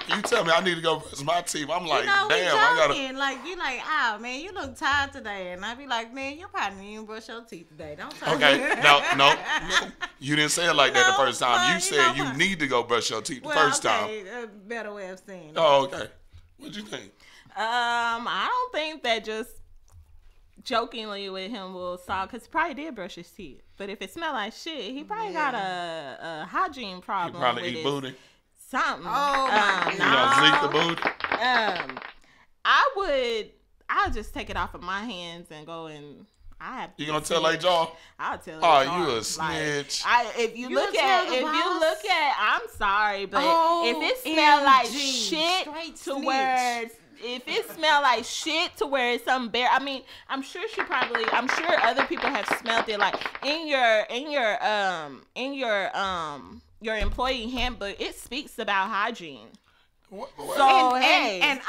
You tell me I need to go brush my teeth. I'm like, you know, damn, I gotta. Like you like, ah, man, you look tired today, and I be like, man, you probably didn't even brush your teeth today. Don't tell me. Okay, no. You didn't say it like that the first time. You said you need to go brush your teeth the first time. A better way of saying it. Oh, okay. What'd you think? I don't think that just jokingly with him will solve, because he probably did brush his teeth. But if it smell like shit, he probably got a hygiene problem. He probably with eat booty. Something. Oh my God. Zeke the booty. I'll just take it off of my hands and go and You gonna tell HR? I'll tell HR. Oh, you a snitch. If you look at, I'm sorry, but if it smell like shit to where. If it smell like shit to where it's some bare, I mean, I'm sure other people have smelled it. Like in your employee handbook, it speaks about hygiene. So and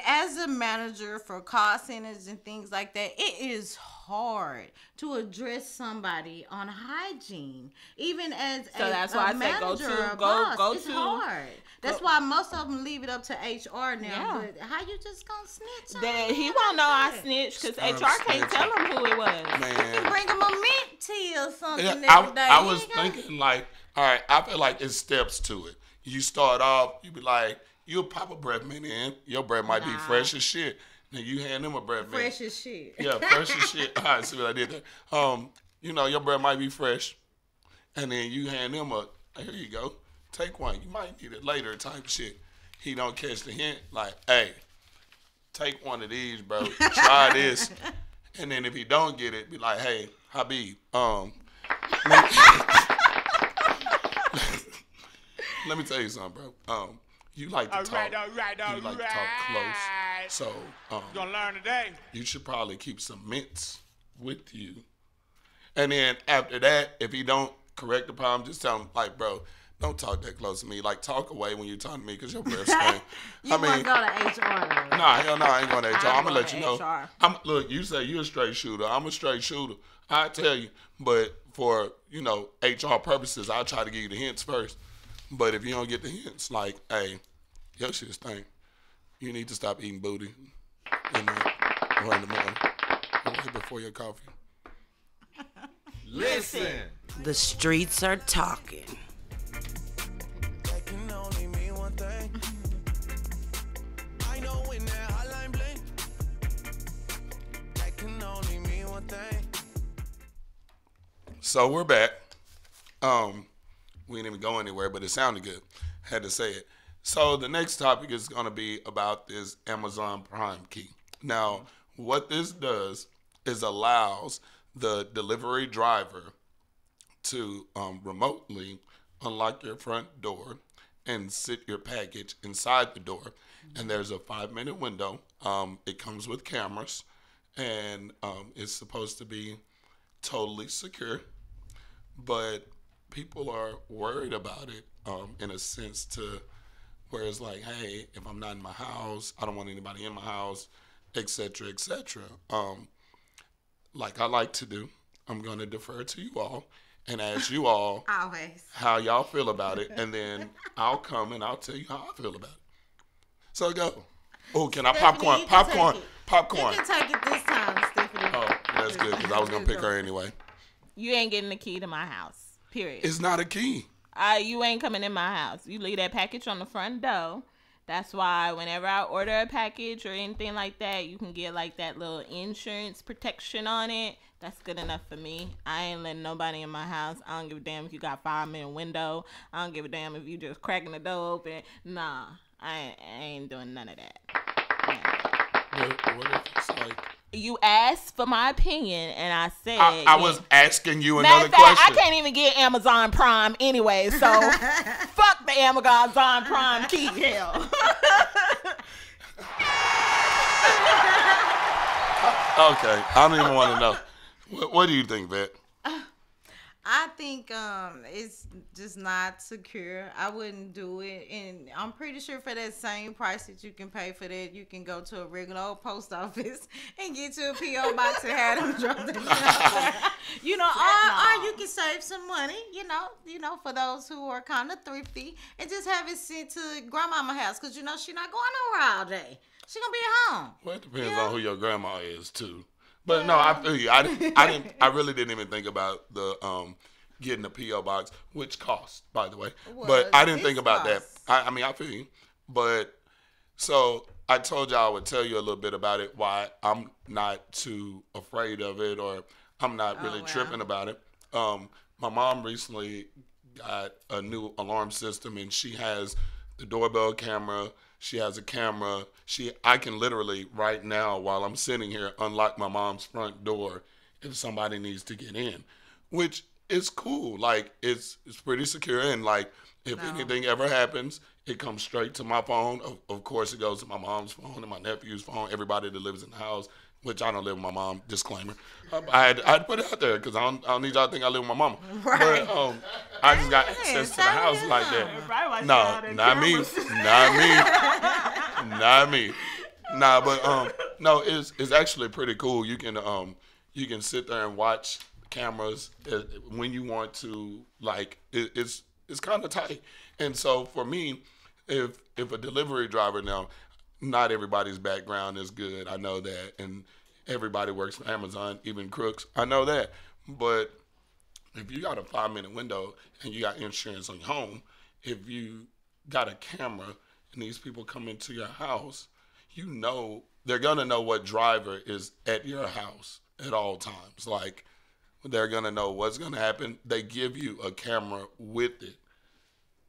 as a manager for call centers and things like that, it is hard to address somebody on hygiene. Even as that's a why I manager say or boss, it's hard. That's why most of them leave it up to HR now. Yeah. But how you just gonna snitch? He won't know I snitched because HR can't tell him who it was. Man. You can bring him a mint tea or something every day. I was thinking like, all right, I feel like it's steps to it. You start off, you be like, you'll pop a breath mint in. Your breath might be fresh as shit. Then you hand them a breath mint. Fresh as shit. Yeah, fresh as shit. All right, see what I did there. You know, your breath might be fresh. And then you hand them here you go. Take one. You might need it later type shit. He don't catch the hint. Like, hey, take one of these, bro. Try this. And then if he don't get it, be like, hey, Habib, let me tell you something, bro. You like to talk. You like to talk close. So you gonna learn today. You should probably keep some mints with you. And then after that, if he don't correct the problem, just tell him like, bro, don't talk that close to me. Like, talk away when you're talking to me because your breath stink. You want to go to HR. Nah, hell no, I ain't going to HR. I'm gonna let you know. Look, you say you a straight shooter. I'm a straight shooter. I tell you, but for HR purposes, I'll try to give you the hints first. But if you don't get the hints, like, hey, your shit stink. You need to stop eating booty or in the morning. Right before your coffee. Listen. The streets are talking. That can only mean one thing. I know when that hotline bling. That can only mean one thing. So we're back. We didn't even go anywhere, but it sounded good. Had to say it. So the next topic is going to be about this Amazon Prime key. Now, what this does is allows the delivery driver to remotely unlock your front door and sit your package inside the door. And there's a 5-minute window. It comes with cameras, and it's supposed to be totally secure. But people are worried about it in a sense to where it's like, hey, if I'm not in my house, I don't want anybody in my house, et cetera, et cetera. Like I like to do, I'm going to defer to you all and ask you all Always. how y'all feel about it, and then I'll come and I'll tell you how I feel about it. So go. Oh, can I popcorn? You can Popcorn. take it. Popcorn. You can take it this time, Stephanie. Oh, that's good because I was going to pick her anyway. You ain't getting the key to my house. Period. It's not a key. You ain't coming in my house. You leave that package on the front door. That's why whenever I order a package or anything like that, you can get like that little insurance protection on it. That's good enough for me. I ain't letting nobody in my house. I don't give a damn if you got 5-minute window. I don't give a damn if you just cracking the door open. Nah, I ain't doing none of that. What if it's like... You asked for my opinion, and I said... I was asking you Matter another of fact, question. I can't even get Amazon Prime anyway, so fuck the Amazon Prime key, hell. Okay, I don't even want to know. What do you think, Vet? I think it's just not secure. I wouldn't do it, and I'm pretty sure for that same price that you can pay for that, you can go to a regular old post office and get you a PO box and have them drop them down. You know, or you can save some money. You know, for those who are kind of thrifty, and just have it sent to grandmama's house because you know she's not going nowhere all day. She gonna be at home. Well, it depends on who your grandma is too. But no, I feel you. I really didn't even think about the getting a PO box, which costs, by the way. But I didn't think about that. I mean, I feel you. But so I told y'all I would tell you a little bit about it. Why I'm not too afraid of it, or I'm not really tripping about it. My mom recently got a new alarm system, and she has the doorbell camera. She has a camera. I can literally right now while I'm sitting here unlock my mom's front door if somebody needs to get in, which is cool. Like it's pretty secure, and like if anything ever happens, it comes straight to my phone. Of course, it goes to my mom's phone and my nephew's phone. Everybody that lives in the house, which I don't live with my mom. Disclaimer. I had to put it out there because I don't need y'all to think I live with my mama. Right. But I just got access to the house like that. No, not me. Not me. Nah, but no, it's actually pretty cool. You can sit there and watch cameras when you want to. Like it's kind of tight. And so for me, if a delivery driver now, not everybody's background is good. I know that, and everybody works for Amazon, even crooks. I know that. But if you got a 5-minute window and you got insurance on your home, if you got a camera and these people come into your house, you know they're gonna know what driver is at your house at all times. Like they're gonna know what's gonna happen. They give you a camera with it.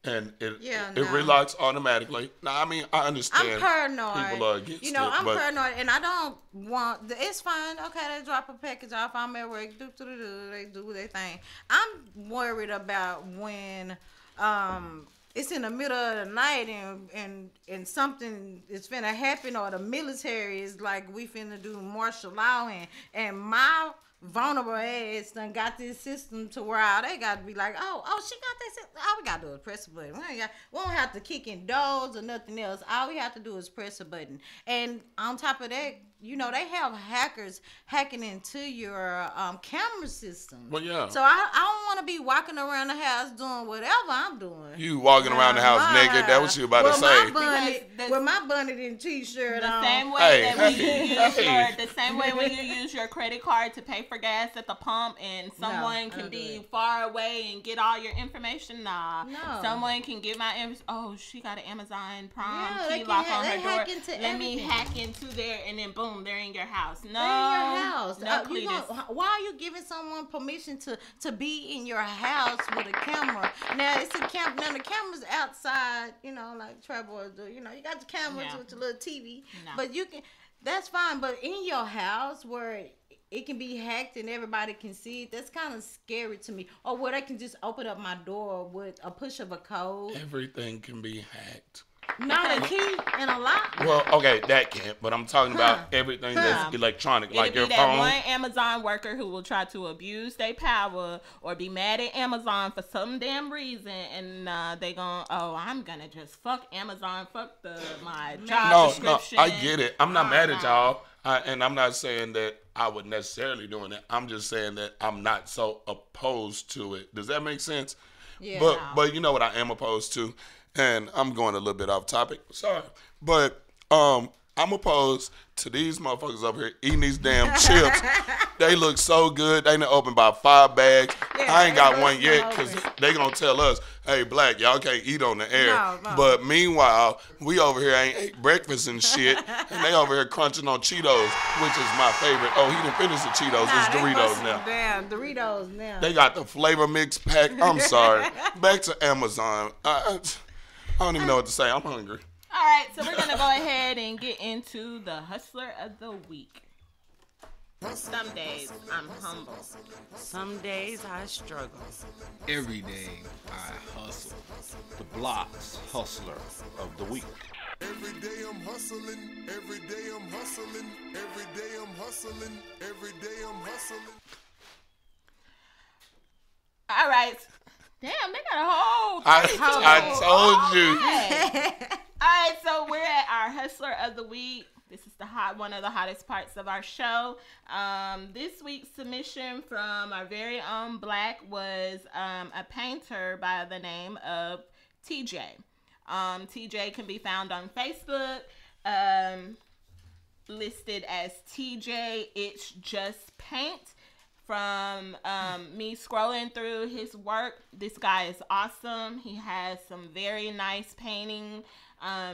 And it relocks automatically. Now, I mean, I understand. I'm paranoid. People are against it. I'm paranoid, and I don't want. It's fine. Okay, they drop a package off. I'm at work. They do their thing. I'm worried about when it's in the middle of the night and something is finna happen, or the military is like we finna do martial law, and my vulnerable ass done got this system to where they got to be like, oh, she got that system. All we got to do is press a button. We don't have to kick in doors or nothing else. All we have to do is press a button. And on top of that, you know, they have hackers hacking into your camera system. Well, yeah. So I don't want to be walking around the house doing whatever I'm doing. You walking around the house naked? That what you about to say? With my bonnet and t-shirt the on. Same way that when you use the same way when you use your credit card to pay for gas at the pump and someone can be far away and get all your information. Nah. No. Someone can get my oh, she got an Amazon Prime Yeah, key lock on her door. Let me hack into there, and then boom, they're in your house. No. They're in your house. No, why are you giving someone permission to be in your house with a camera? Now it's a camera. Now the camera's outside, like Trevor do. You got the cameras with the little TV, but you can. That's fine. But in your house where it can be hacked and everybody can see it, that's kind of scary to me. Or where they can just open up my door with a push of a code. Everything can be hacked. Not a key and a lock. Well, okay, that can't. But I'm talking about everything that's electronic, like your that phone. One Amazon worker who will try to abuse their power or be mad at Amazon for some damn reason, and they I'm gonna just fuck Amazon, fuck my job description. No, I get it. I'm not mad at y'all, and I'm not saying that I would necessarily doing it. I'm just saying that I'm not so opposed to it. Does that make sense? Yeah. But you know what I am opposed to. And I'm going a little bit off topic. Sorry. But I'm opposed to these motherfuckers over here eating these damn chips. They look so good. They done opened about 5 bags. Yeah, I ain't got one yet because they going to tell us, hey, Blacc, y'all can't eat on the air. No. But meanwhile, we over here ain't ate breakfast and shit. And they over here crunching on Cheetos, which is my favorite. Oh, he didn't finish the Cheetos. It's Doritos now. Damn, Doritos now. They got the flavor mix pack. I'm sorry. Back to Amazon. I don't even know what to say. I'm hungry. All right, so we're going to go ahead and get into the Hustler of the Week. Some days I'm humble. Some days I struggle. Every day I hustle. The BLOC's Hustler of the Week. Every day I'm hustling. Every day I'm hustling. Every day I'm hustling. Every day I'm hustling. All right. Damn, they got a whole. I told you. All right, so we're at our Hustler of the Week. This is one of the hottest parts of our show. This week's submission from our very own Blacc was a painter by the name of TJ. TJ can be found on Facebook, listed as TJ It's Just Paint. From me scrolling through his work, this guy is awesome. He has some very nice painting.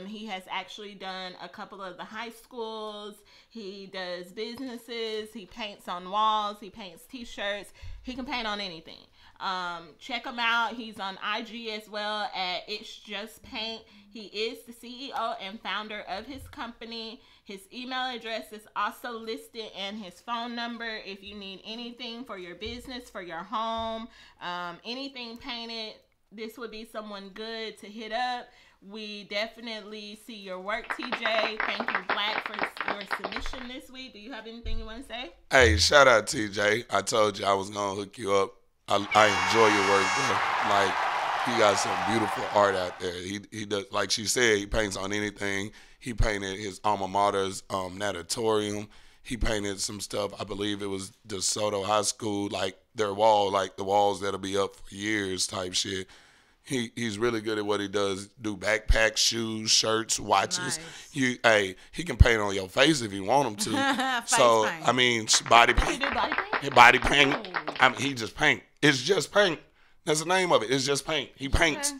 He has actually done a couple of the high schools. He does businesses. He paints on walls. He paints t-shirts. He can paint on anything. Check him out. He's on IG as well at It's Just Paint. He is the CEO and founder of his company. His email address is also listed and his phone number if you need anything for your business, for your home, anything painted. This would be someone good to hit up. We definitely see your work, TJ. Thank you, Blacc, for your submission this week. Do you have anything you want to say? Hey, shout out TJ. I told you I was going to hook you up. I enjoy your work, bro. Like, he got some beautiful art out there. He does, like she said, he paints on anything. He painted his alma mater's natatorium. He painted some stuff. I believe it was DeSoto High School, like their wall, like the walls that'll be up for years type shit. He's really good at what he does. Do backpacks, shoes, shirts, watches. Nice. He can paint on your face if you want him to. So paint. I mean, body paint. Body paint. I mean, he just paint. It's just paint. That's the name of it. It's just paint. He paints.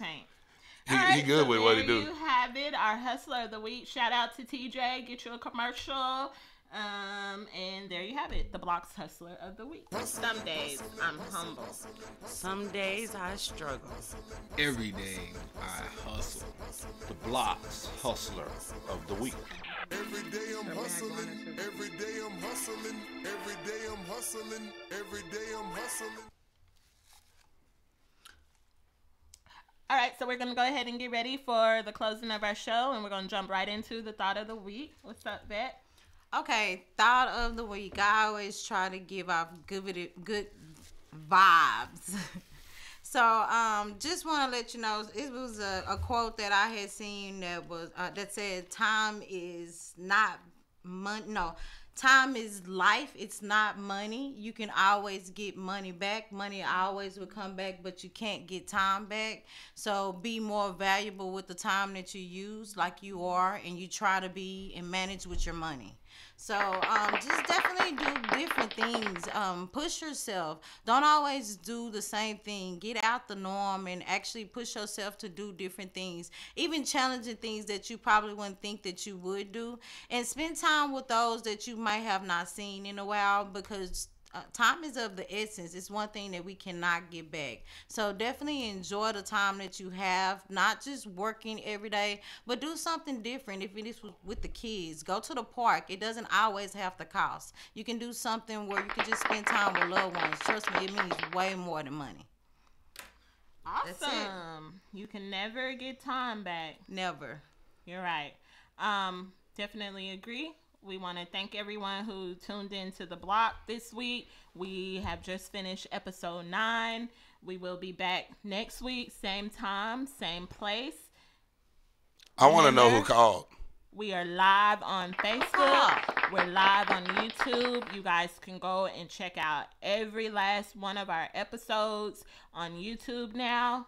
He good with what he do. There you have it. Our Hustler of the Week. Shout out to TJ. Get you a commercial. And there you have it. The BLOC's Hustler of the Week. Some days I'm humble. Some days I struggle. Every day I hustle. The BLOC's Hustler of the Week. Every day I'm hustling. Every day I'm hustling. Every day I'm hustling. Every day I'm hustling. All right, so we're going to go ahead and get ready for the closing of our show, and we're going to jump right into the thought of the week. What's up, Yvette? Okay, thought of the week. I always try to give off good vibes. So, just want to let you know, it was a quote that I had seen that was that said, "Time is not money. No, time is life. It's not money. You can always get money back. Money always will come back, but you can't get time back. So be more valuable with the time that you use, like you are, and you try to be and manage with your money." So just definitely do different things. Push yourself. Don't always do the same thing. Get out the norm and actually push yourself to do different things, even challenging things that you probably wouldn't think that you would do. And spend time with those that you might have not seen in a while, because time is of the essence. It's one thing that we cannot get back. So definitely enjoy the time that you have, not just working every day, but do something different. If it is with the kids, go to the park. It doesn't always have to cost. You can do something where you can just spend time with loved ones. Trust me, it means way more than money. Awesome. You can never get time back. Never. You're right. Definitely agree. We want to thank everyone who tuned in to the block this week. We have just finished episode 9. We will be back next week, same time, same place. I want to know who called. We are live on Facebook. We're live on YouTube. You guys can go and check out every last one of our episodes on YouTube now.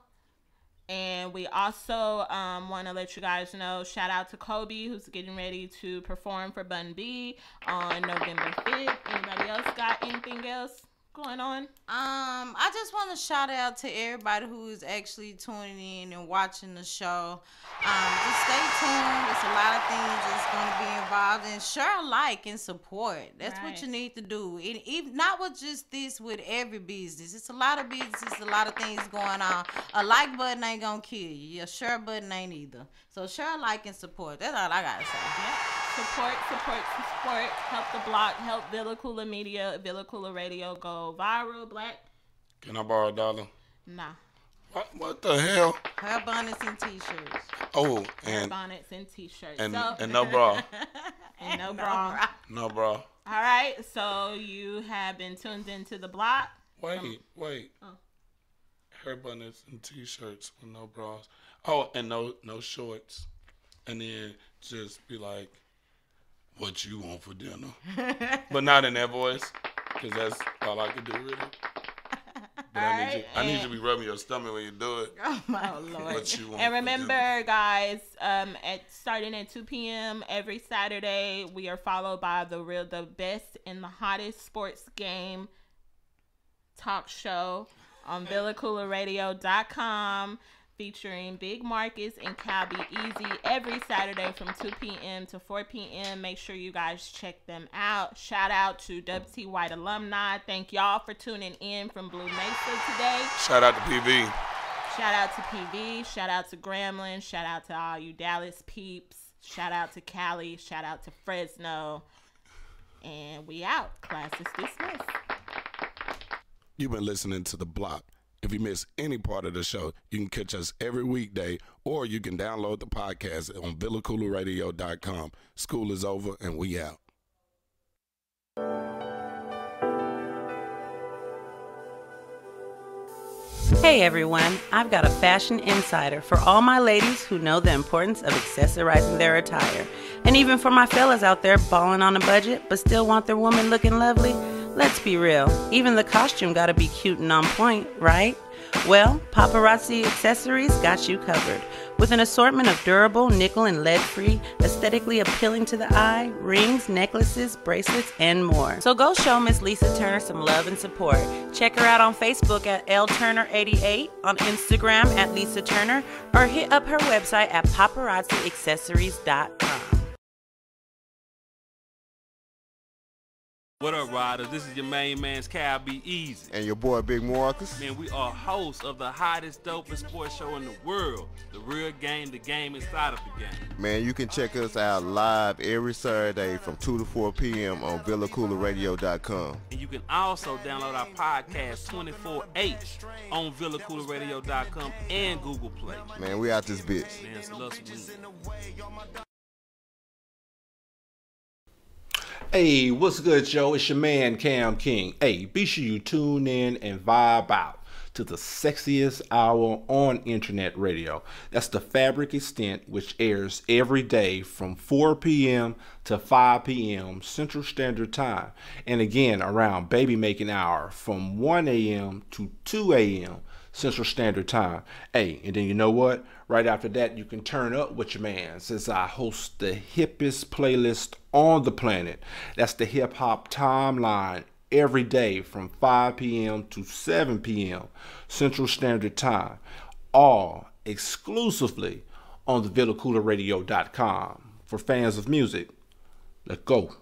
And we also want to let you guys know, shout out to Kobe, who's getting ready to perform for Bun B on November 5th. Anybody else got anything else going on? I just want to shout out to everybody who is actually tuning in and watching the show. Just stay tuned. There's a lot of things that's going to be involved, and share, like, and support. That's what you need to do. And even not with just this, with every business. It's a lot of businesses, a lot of things going on. A like button ain't gonna kill you. Your share button ain't either. So share, like, and support. That's all I gotta say. Yep. Support. Help the block. Help Villa Cooler Media, Villa Cooler Radio go viral. Blacc. Can I borrow $1? Nah. What the hell? Hair bonnets and t-shirts. Oh, Hair and bonnets and t-shirts. and so, no bra. And no bra. No bra. All right. So you have been tuned into the block. Wait. Oh. Hair bonnets and t-shirts with no bras. Oh, and no shorts. And then just be like, what you want for dinner? But not in that voice, because that's all I can do, really. But I need you to be rubbing your stomach when you do it. Oh, my Lord. What you want And for remember, dinner. guys, starting at 2 p.m. every Saturday, we are followed by the best and the hottest sports game talk show on VillaCoolerRadio.com, featuring Big Marcus and Calby Easy every Saturday from 2 p.m. to 4 p.m. Make sure you guys check them out. Shout out to WT White alumni. Thank y'all for tuning in from Blue Mesa today. Shout out to PV. Shout out to PV. Shout out to Grambling. Shout out to all you Dallas peeps. Shout out to Cali. Shout out to Fresno. And we out. Class is dismissed. You've been listening to The Block. If you miss any part of the show, you can catch us every weekday, or you can download the podcast on VillaCoolerRadio.com. School is over, and we out. Hey everyone, I've got a fashion insider for all my ladies who know the importance of accessorizing their attire. And even for my fellas out there balling on a budget but still want their woman looking lovely. Let's be real, even the costume gotta be cute and on point, right? Well, Paparazzi Accessories got you covered. With an assortment of durable, nickel and lead-free, aesthetically appealing to the eye, rings, necklaces, bracelets, and more. So go show Miss Lisa Turner some love and support. Check her out on Facebook at LTurner88, on Instagram at Lisa Turner, or hit up her website at paparazziaccessories.com. What up, riders? This is your main man's Calby Easy. And your boy, Big Marcus. Man, we are hosts of the hottest, dopest sports show in the world. The real game, the game inside of the game. Man, you can check us out live every Saturday from 2 to 4 p.m. on VillaCoolerRadio.com. And you can also download our podcast 24/8 on VillaCoolerRadio.com and Google Play. Man, we out this bitch. Man, it's love some Hey, what's good, yo? It's your man, Cam King. Hey, be sure you tune in and vibe out to the sexiest hour on internet radio. That's the Fabric Extent, which airs every day from 4 p.m. to 5 p.m. Central Standard Time. And again, around baby making hour from 1 a.m. to 2 a.m. Central Standard Time. Hey, and then you know what? Right after that, you can turn up with your man, since I host the hippest playlist on the planet. That's the Hip Hop Timeline, every day from 5 p.m. to 7 p.m. Central Standard Time, all exclusively on the VillaCoolerRadio.com. For fans of music, let's go.